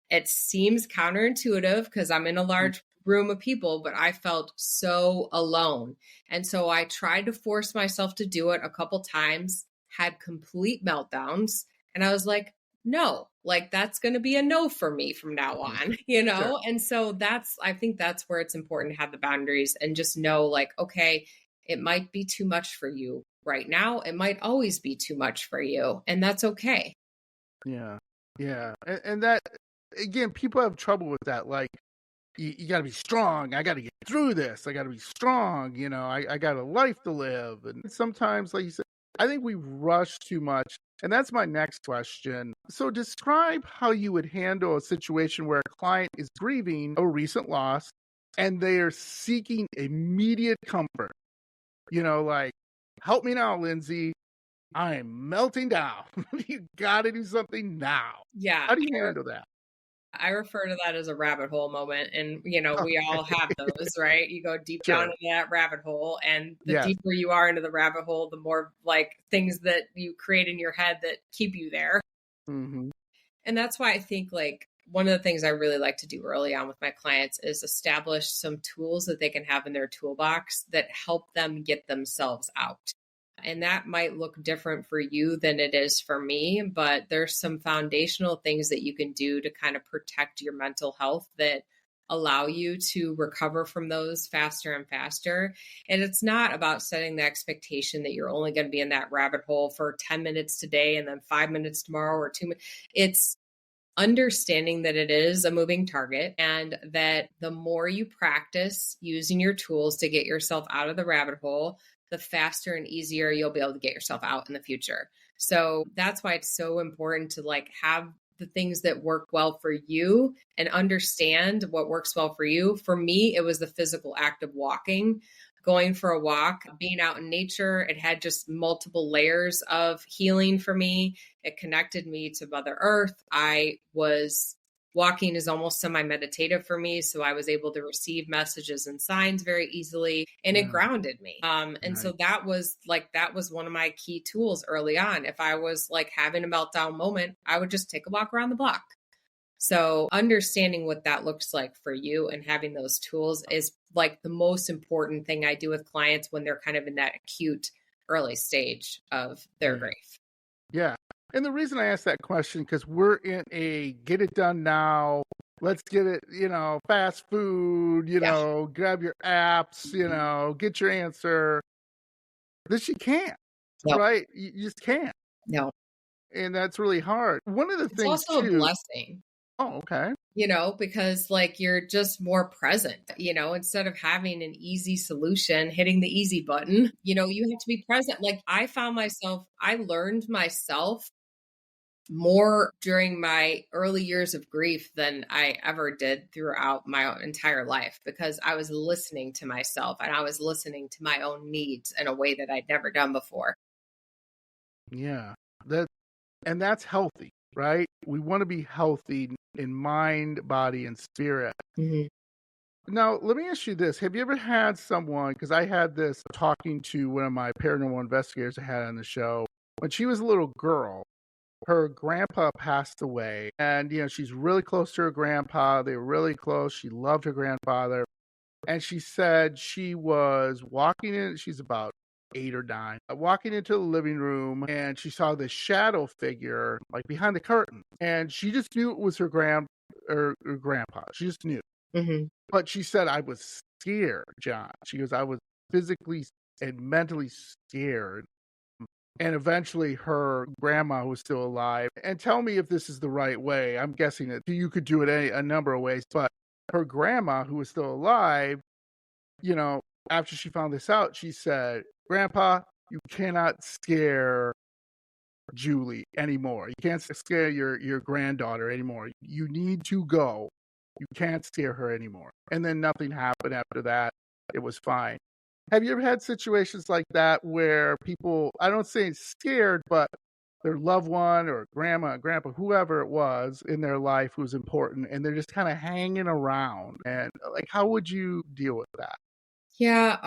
S2: It seems counterintuitive because I'm in a large room of people, but I felt so alone. And so I tried to force myself to do it a couple times, had complete meltdowns. And I was like, no, like that's going to be a no for me from now on, Sure. And so I think that's where it's important to have the boundaries and just know like, okay, it might be too much for you right now. It might always be too much for you. And that's okay.
S1: Yeah. Yeah. And that, again, people have trouble with that. Like, you got to be strong. I got to get through this. I got to be strong. I got a life to live. And sometimes, like you said, I think we rush too much. And that's my next question. So describe how you would handle a situation where a client is grieving a recent loss and they are seeking immediate comfort. Like, help me now, Lindsay. I am melting down. You got to do something now.
S2: Yeah.
S1: How do you handle that?
S2: I refer to that as a rabbit hole moment. And, we all have those, right? You go deep down into that rabbit hole. And the deeper you are into the rabbit hole, the more like things that you create in your head that keep you there.
S1: Mm-hmm.
S2: And that's why I think like one of the things I really like to do early on with my clients is establish some tools that they can have in their toolbox that help them get themselves out. And that might look different for you than it is for me, but there's some foundational things that you can do to kind of protect your mental health that allow you to recover from those faster and faster. And it's not about setting the expectation that you're only going to be in that rabbit hole for 10 minutes today and then 5 minutes tomorrow or 2 minutes. It's understanding that it is a moving target and that the more you practice using your tools to get yourself out of the rabbit hole, the faster and easier you'll be able to get yourself out in the future. So that's why it's so important to like have the things that work well for you and understand what works well for you. For me, it was the physical act of walking, going for a walk, being out in nature. It had just multiple layers of healing for me. It connected me to Mother Earth. Walking is almost semi-meditative for me. So I was able to receive messages and signs very easily and it grounded me. So that was one of my key tools early on. If I was like having a meltdown moment, I would just take a walk around the block. So understanding what that looks like for you and having those tools is like the most important thing I do with clients when they're kind of in that acute early stage of their grief.
S1: Yeah. And the reason I asked that question, because we're in a get it done now, let's get it, fast food, grab your apps, get your answer. This you can't, right? You just can't.
S2: No.
S1: And that's really hard. One of the things
S2: also a blessing.
S1: Oh, okay.
S2: Because like you're just more present, instead of having an easy solution, hitting the easy button, you have to be present. Like I learned myself more during my early years of grief than I ever did throughout my entire life, because I was listening to myself and I was listening to my own needs in a way that I'd never done before.
S1: Yeah. That's healthy, right? We want to be healthy in mind, body, and spirit.
S2: Mm-hmm.
S1: Now, let me ask you this. Have you ever had someone, because I had this talking to one of my paranormal investigators I had on the show, when she was a little girl, her grandpa passed away, and, she's really close to her grandpa. They were really close. She loved her grandfather. And she said she was walking in, she's about 8 or 9, walking into the living room, and she saw this shadow figure like behind the curtain, and she just knew it was her grandpa. She just knew.
S2: Mm-hmm.
S1: But she said, I was scared, John. She goes, I was physically and mentally scared. And eventually her grandma was still alive. And tell me if this is the right way. I'm guessing that you could do it a number of ways, but her grandma, who was still alive, after she found this out, she said, Grandpa, you cannot scare Julie anymore. You can't scare your granddaughter anymore. You need to go. You can't scare her anymore. And then nothing happened after that. It was fine. Have you ever had situations like that where people, I don't say scared, but their loved one or grandma, grandpa, whoever it was in their life who's important, and they're just kind of hanging around? And like, how would you deal with that?
S2: Yeah,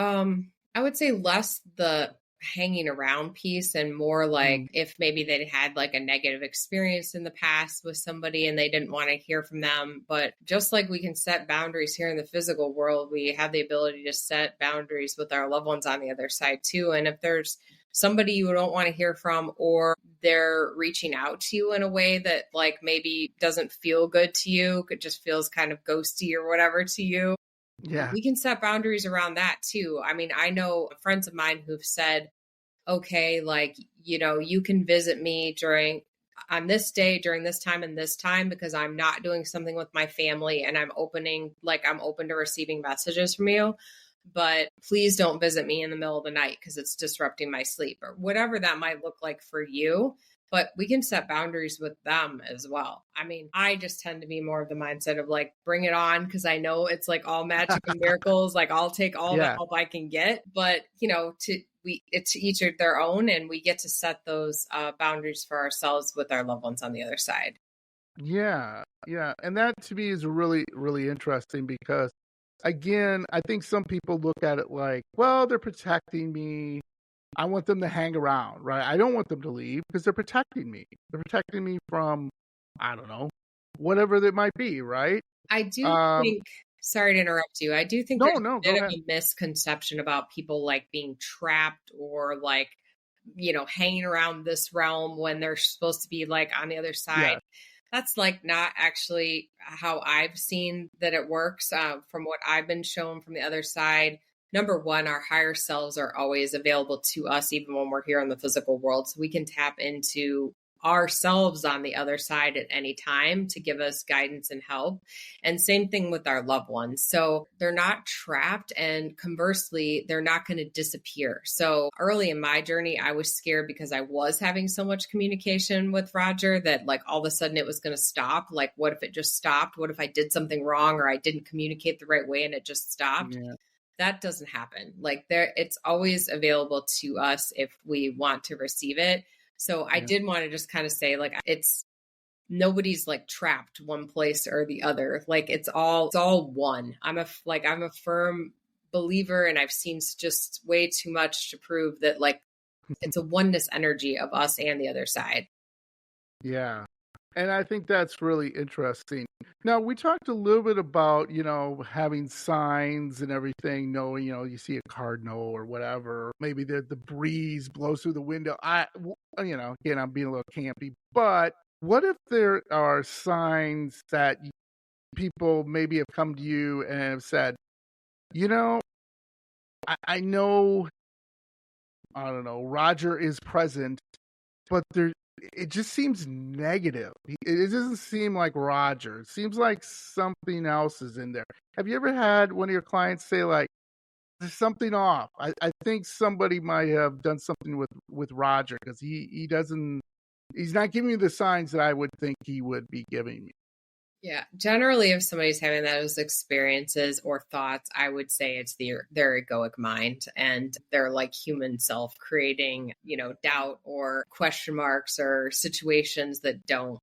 S2: I would say less the hanging around piece and more like if maybe they'd had like a negative experience in the past with somebody and they didn't want to hear from them. But just like we can set boundaries here in the physical world, we have the ability to set boundaries with our loved ones on the other side too. And if there's somebody you don't want to hear from, or they're reaching out to you in a way that like maybe doesn't feel good to you, it just feels kind of ghosty or whatever to you,
S1: Yeah.
S2: we can set boundaries around that too. I mean, I know friends of mine who've said, okay, like, you can visit me on this day, during this time and this time, because I'm not doing something with my family and I'm open to receiving messages from you. But please don't visit me in the middle of the night because it's disrupting my sleep, or whatever that might look like for you. But we can set boundaries with them as well. I mean, I just tend to be more of the mindset of like, bring it on, because I know it's like all magic and miracles. Like, I'll take all the help I can get. But, it's each of their own, and we get to set those boundaries for ourselves with our loved ones on the other side.
S1: Yeah. Yeah. And that to me is really, really interesting because, again, I think some people look at it like, well, they're protecting me. I want them to hang around, right? I don't want them to leave because they're protecting me. They're protecting me from, I don't know, whatever that might be, right?
S2: I do think, sorry to interrupt you. I do think there's a bit of a misconception about people like being trapped or like, hanging around this realm when they're supposed to be like on the other side. Yeah. That's like not actually how I've seen that it works. From what I've been shown from the other side, number one, our higher selves are always available to us, even when we're here in the physical world. So we can tap into ourselves on the other side at any time to give us guidance and help. And same thing with our loved ones. So they're not trapped, and conversely, they're not going to disappear. So early in my journey, I was scared because I was having so much communication with Roger that like all of a sudden it was going to stop. Like, what if it just stopped? What if I did something wrong or I didn't communicate the right way and it just stopped? Yeah. That doesn't happen. Like it's always available to us if we want to receive it. So I did want to just kind of say, like, nobody's like trapped one place or the other. Like it's all one. I'm a firm believer, and I've seen just way too much to prove that like it's a oneness energy of us and the other side.
S1: Yeah. And I think that's really interesting. Now, we talked a little bit about, having signs and everything, knowing, you see a cardinal or whatever. Maybe the breeze blows through the window. Again, I'm being a little campy, but what if there are signs that people maybe have come to you and have said, you know, I know, I don't know, Roger is present, but it just seems negative. It doesn't seem like Roger. It seems like something else is in there. Have you ever had one of your clients say, like, there's something off? I think somebody might have done something with Roger because he's not giving me the signs that I would think he would be giving me.
S2: Yeah. Generally, if somebody's having those experiences or thoughts, I would say it's their egoic mind and their like human self creating, doubt or question marks or situations that don't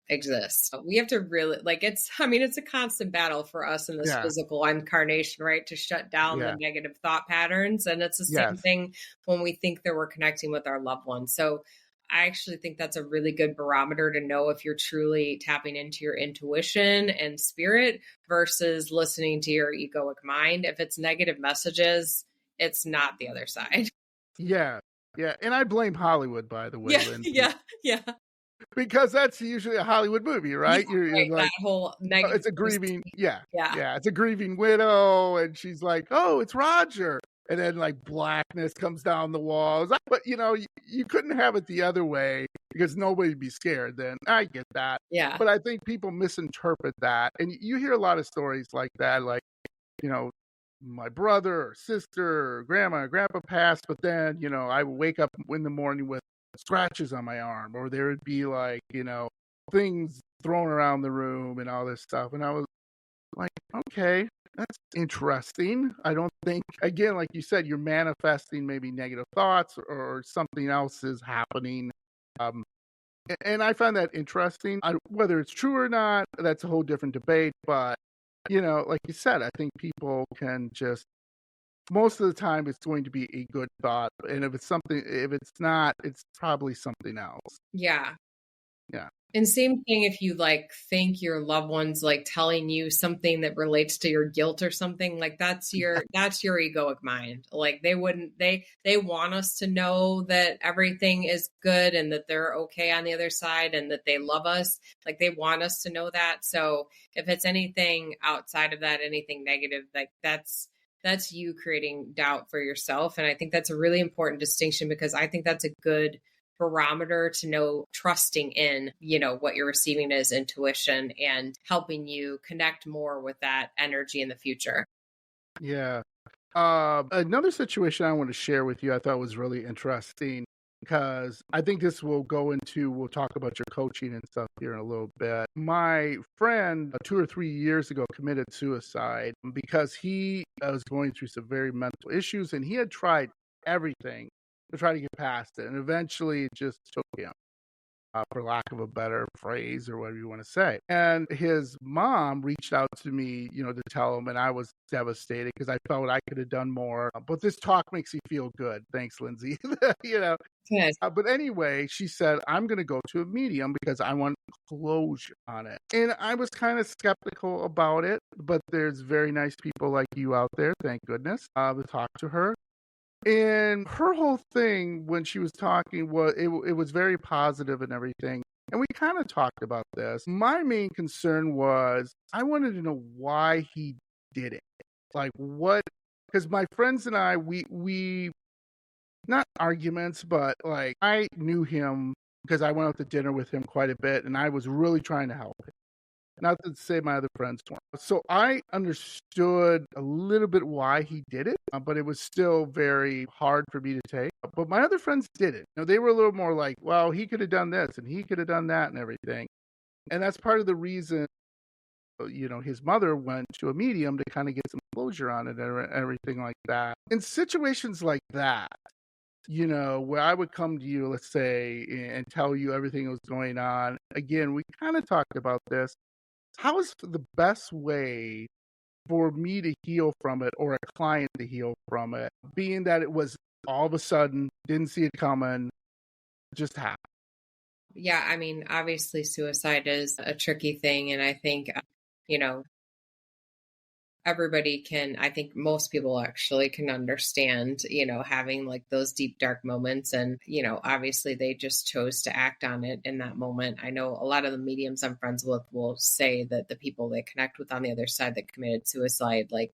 S2: exist. We have to really it's a constant battle for us in this physical incarnation, right? To shut down the negative thought patterns. And it's the same thing when we think that we're connecting with our loved ones. So I actually think that's a really good barometer to know if you're truly tapping into your intuition and spirit versus listening to your egoic mind. If it's negative messages, it's not the other side.
S1: Yeah. Yeah. And I blame Hollywood, by the way, Lindsay.
S2: Yeah.
S1: Because that's usually a Hollywood movie, right? You're like,
S2: that whole negative.
S1: It's a grieving, it's a grieving widow, and she's like, oh, it's Roger. And then like blackness comes down the walls. But you couldn't have it the other way because nobody'd be scared then. I get that.
S2: Yeah.
S1: But I think people misinterpret that. And you hear a lot of stories like that, like, my brother or sister or grandma or grandpa passed, but then, I would wake up in the morning with scratches on my arm, or there would be like, things thrown around the room and all this stuff. And I was like, okay, that's interesting. I don't think, again, like you said, you're manifesting maybe negative thoughts or something else is happening. And I find that interesting. Whether it's true or not, that's a whole different debate. But, like you said, I think people can just, most of the time it's going to be a good thought. And if it's not, it's probably something else.
S2: Yeah.
S1: Yeah.
S2: And same thing if you think your loved one's telling you something that relates to your guilt or something, that's your egoic mind. They want us to know that everything is good and that they're okay on the other side and that they love us. They want us to know that. So if it's anything outside of that, anything negative, that's you creating doubt for yourself. And I think that's a really important distinction because I think that's a good barometer to know, trusting in, what you're receiving as intuition and helping you connect more with that energy in the future.
S1: Yeah. Another situation I want to share with you, I thought was really interesting because I think this will we'll talk about your coaching and stuff here in a little bit. My friend 2 or 3 years ago committed suicide because he was going through some very mental issues and he had tried everything to try to get past it. And eventually it just took him, for lack of a better phrase or whatever you want to say. And his mom reached out to me, to tell him, and I was devastated because I felt I could have done more. But this talk makes me feel good. Thanks, Lindsay.
S2: Yes.
S1: But anyway, she said, I'm going to go to a medium because I want closure on it. And I was kind of skeptical about it, but there's very nice people like you out there, thank goodness, to talk to her. And her whole thing when she was talking was it was very positive and everything. And we kind of talked about this. My main concern was I wanted to know why he did it. Like what? Because my friends and I, we not arguments, but I knew him because I went out to dinner with him quite a bit, and I was really trying to help him. Not to say my other friends weren't. So I understood a little bit why he did it, but it was still very hard for me to take. But my other friends did it. They were a little more like, well, he could have done this and he could have done that and everything. And that's part of the reason, his mother went to a medium to kind of get some closure on it and everything like that. In situations like that, where I would come to you, let's say, and tell you everything that was going on. Again, we kind of talked about this. How is the best way for me to heal from it or a client to heal from it, being that it was all of a sudden, didn't see it coming, just happened?
S2: Yeah, I mean, obviously suicide is a tricky thing. And I think, you know, everybody can, I think most people actually can understand, having like those deep, dark moments. And, obviously they just chose to act on it in that moment. I know a lot of the mediums I'm friends with will say that the people they connect with on the other side that committed suicide, like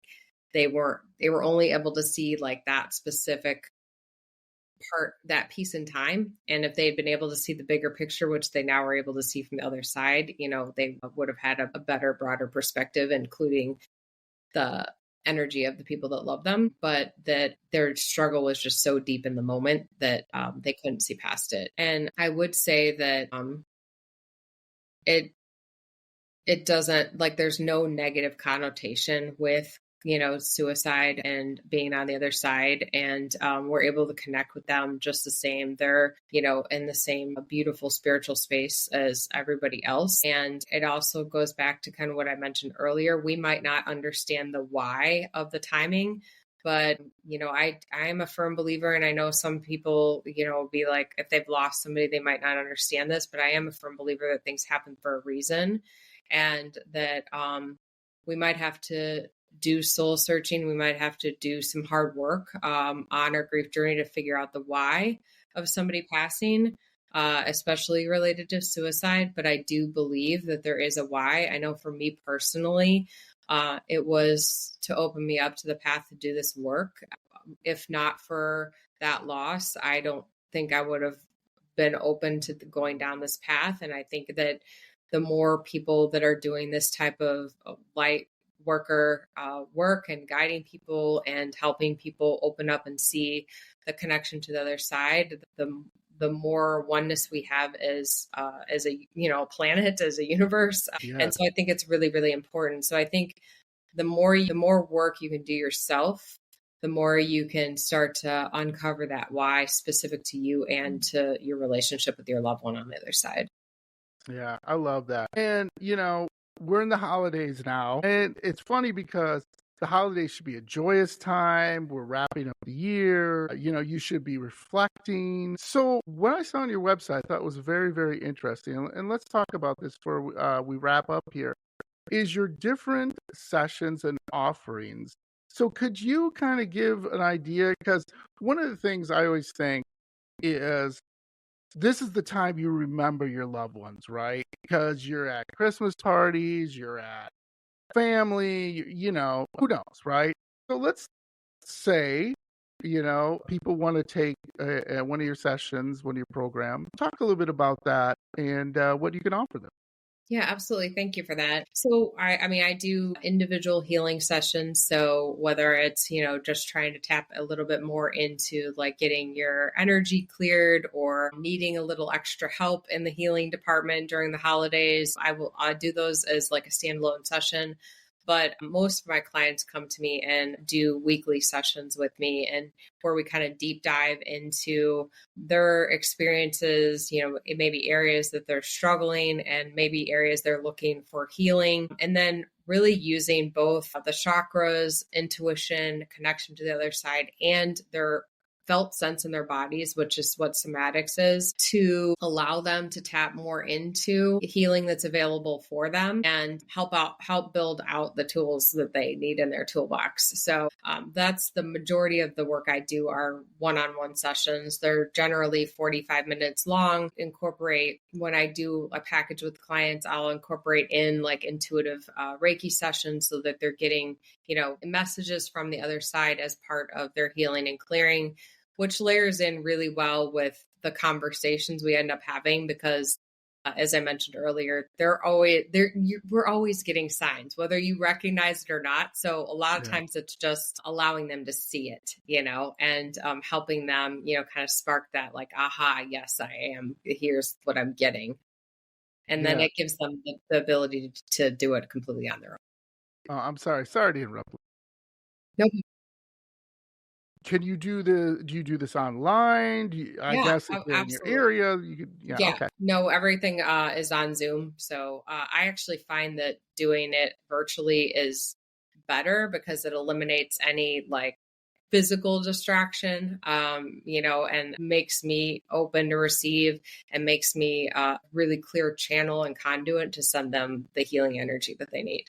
S2: they were only able to see like that specific part, that piece in time. And if they had been able to see the bigger picture, which they now are able to see from the other side, they would have had a better, broader perspective, including the energy of the people that love them, but that their struggle was just so deep in the moment that they couldn't see past it. And I would say that it doesn't, like, there's no negative connotation with suicide and being on the other side. And we're able to connect with them just the same. They're in the same beautiful spiritual space as everybody else. And it also goes back to kind of what I mentioned earlier. We might not understand the why of the timing, but I am a firm believer, and I know some people be like, if they've lost somebody, they might not understand this, but I am a firm believer that things happen for a reason, and that we might have to do soul searching. We might have to do some hard work on our grief journey to figure out the why of somebody passing, especially related to suicide. But I do believe that there is a why. I know for me personally, it was to open me up to the path to do this work. If not for that loss, I don't think I would have been open to going down this path. And I think that the more people that are doing this type of light worker work and guiding people and helping people open up and see the connection to the other side, the more oneness we have as a planet, as a universe.
S1: Yeah.
S2: And so I think it's really, really important. So I think the more work you can do yourself, the more you can start to uncover that why specific to you and to your relationship with your loved one on the other side.
S1: Yeah, I love that. And, we're in the holidays now. And it's funny because the holidays should be a joyous time. We're wrapping up the year. You should be reflecting. So, what I saw on your website, I thought was very, very interesting. And let's talk about this before we wrap up here. Is your different sessions and offerings. So, could you kind of give an idea? Because one of the things I always think is, this is the time you remember your loved ones, right? Because you're at Christmas parties, you're at family, who knows, right? So let's say, people want to take one of your sessions, one of your programs. Talk a little bit about that and what you can offer them.
S2: Yeah, absolutely. Thank you for that. So I mean, I do individual healing sessions. So whether it's, just trying to tap a little bit more into like getting your energy cleared or needing a little extra help in the healing department during the holidays, I do those as like a standalone session. But most of my clients come to me and do weekly sessions with me, and where we kind of deep dive into their experiences, maybe areas that they're struggling and maybe areas they're looking for healing. And then really using both the chakras, intuition, connection to the other side, and their felt sense in their bodies, which is what somatics is, to allow them to tap more into healing that's available for them and help build out the tools that they need in their toolbox. So that's the majority of the work I do are one-on-one sessions. They're generally 45 minutes long. When I do a package with clients, I'll incorporate in like intuitive Reiki sessions so that they're getting messages from the other side as part of their healing and clearing, which layers in really well with the conversations we end up having because, as I mentioned earlier, we're always getting signs, whether you recognize it or not. So a lot of times it's just allowing them to see it, and helping them, kind of spark that like, aha, yes, I am. Here's what I'm getting. And then it gives them the ability to do it completely on their own.
S1: I'm sorry to interrupt.
S2: Nope.
S1: Do you do this online? I guess if they're
S2: absolutely.
S1: in your area, you could, okay.
S2: No, everything is on Zoom. So I actually find that doing it virtually is better because it eliminates any like physical distraction, and makes me open to receive and makes me a really clear channel and conduit to send them the healing energy that they need.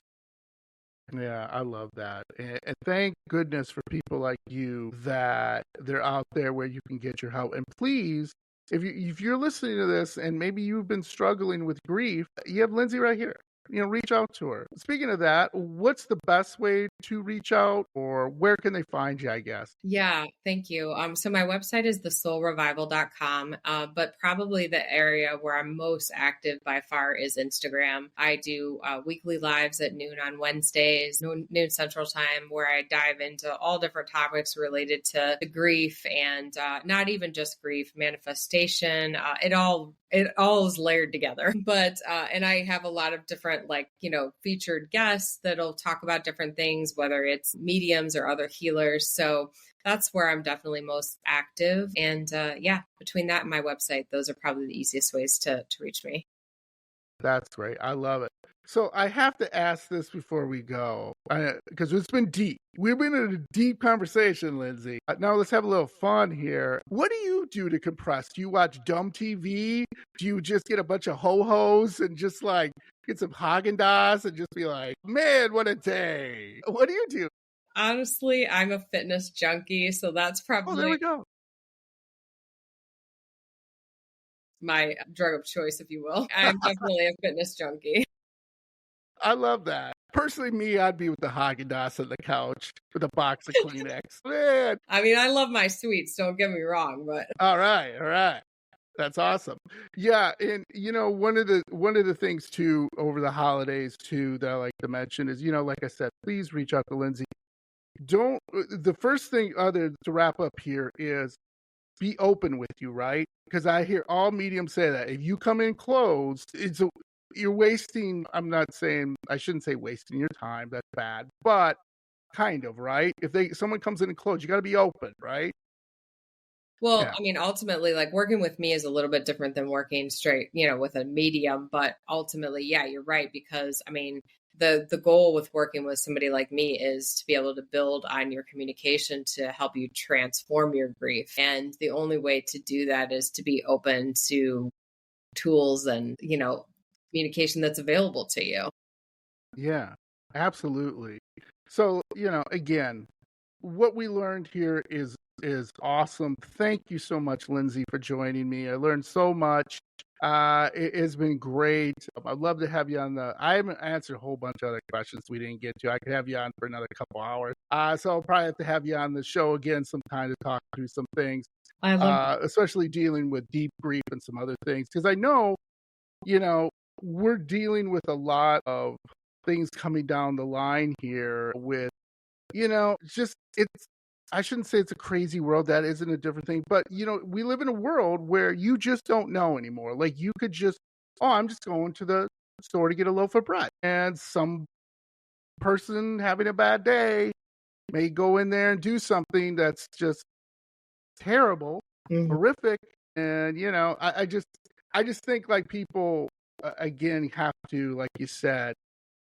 S1: Yeah, I love that. And thank goodness for people like you that they're out there where you can get your help. And please, if you're listening to this and maybe you've been struggling with grief, you have Lindsay right here. Reach out to her. Speaking of that, what's the best way to reach out, or where can they find you, I guess?
S2: Yeah, thank you. So my website is thesoulrevival.com, but probably the area where I'm most active by far is Instagram. I do weekly lives at noon on Wednesdays, noon Central Time, where I dive into all different topics related to the grief and not even just grief, manifestation. It all is layered together. But and I have a lot of different featured guests that'll talk about different things, whether it's mediums or other healers. So that's where I'm definitely most active. And between that and my website, those are probably the easiest ways to reach me.
S1: That's great. I love it. So I have to ask this before we go, because it's been deep. We've been in a deep conversation, Lindsay. Now let's have a little fun here. What do you do to compress? Do you watch dumb TV? Do you just get a bunch of ho-hos and just get some Haagen-Dazs and just be like, man, what a day? What do you do?
S2: Honestly, I'm a fitness junkie, so that's probably
S1: there we go.
S2: My drug of choice, if you will. I'm definitely a fitness junkie.
S1: I love that. Personally, me, I'd be with the Haagen-Dazs on the couch with a box of Kleenex. Man.
S2: I mean, I love my sweets, don't get me wrong, but
S1: all right. That's awesome. Yeah, and one of the things too over the holidays too that I like to mention is, like I said, please reach out to Lindsay. The first thing other to wrap up here is be open with you, right? Because I hear all mediums say that if you come in closed, you're wasting. I shouldn't say wasting your time. That's bad, but kind of, right? If someone comes in and closed, you got to be open, right?
S2: Well, yeah. I mean, ultimately, working with me is a little bit different than working straight, with a medium. But ultimately, yeah, you're right. Because I mean, the goal with working with somebody like me is to be able to build on your communication to help you transform your grief. And the only way to do that is to be open to tools and, communication that's available to you.
S1: Yeah, absolutely. So, again, what we learned here is awesome. Thank you so much, Lindsay, for joining me. I learned so much. It has been great. I'd love to have you on I haven't answered a whole bunch of other questions we didn't get to. I could have you on for another couple hours. So I'll probably have to have you on the show again sometime to talk through some things, especially dealing with deep grief and some other things. Because I know, we're dealing with a lot of things coming down the line here with, I shouldn't say it's a crazy world. That isn't a different thing. But, we live in a world where you just don't know anymore. Like you could just, I'm just going to the store to get a loaf of bread. And some person having a bad day may go in there and do something that's just terrible, horrific. And, I just think people, again, have to, like you said,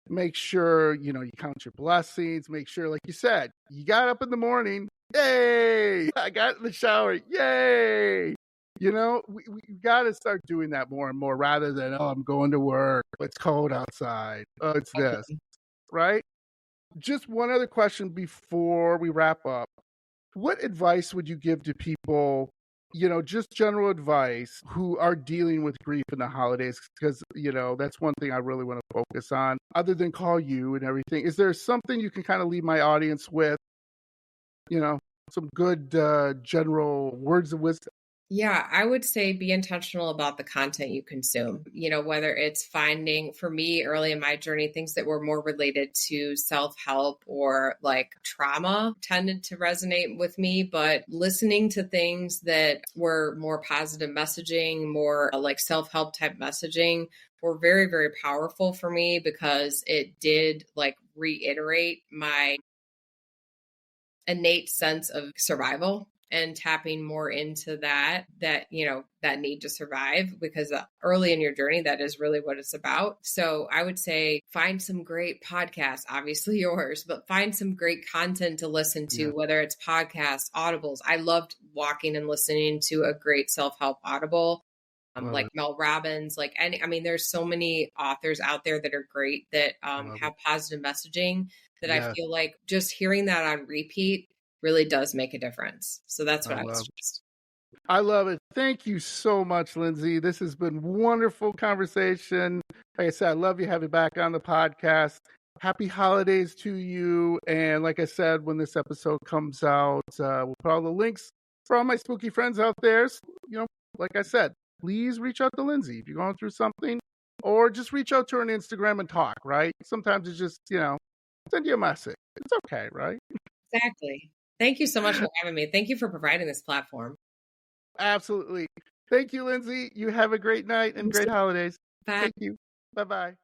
S1: make sure, you count your blessings, make sure, like you said, you got up in the morning, yay, I got in the shower, yay. We got to start doing that more and more rather than, I'm going to work, it's cold outside, it's this, right? Just one other question before we wrap up. What advice would you give to people, just general advice, who are dealing with grief in the holidays? Because, that's one thing I really want to focus on, other than call you and everything. Is there something you can kind of leave my audience with, some good general words of wisdom?
S2: Yeah, I would say be intentional about the content you consume, whether it's finding, for me, early in my journey, things that were more related to self-help or trauma tended to resonate with me, but listening to things that were more positive messaging, more self-help type messaging were very, very powerful for me because it did reiterate my innate sense of survival and tapping more into that, that need to survive, because early in your journey, that is really what it's about. So I would say find some great podcasts, obviously yours, but find some great content to listen to, whether it's podcasts, audibles. I loved walking and listening to a great self-help audible. Like Mel Robbins, there's so many authors out there that are great, that have positive messaging, that I feel like just hearing that on repeat really does make a difference. So that's what I would suggest.
S1: I love it. Thank you so much, Lindsay. This has been wonderful conversation. Like I said, I love you having back on the podcast. Happy holidays to you. And like I said, when this episode comes out, we'll put all the links for all my spooky friends out there. So, like I said, please reach out to Lindsay if you're going through something, or just reach out to her on Instagram and talk, right? Sometimes it's just, send you a message. It's okay, right?
S2: Exactly. Thank you so much for having me. Thank you for providing this platform.
S1: Absolutely. Thank you, Lindsay. You have a great night and great holidays.
S2: Bye.
S1: Thank you. Bye-bye.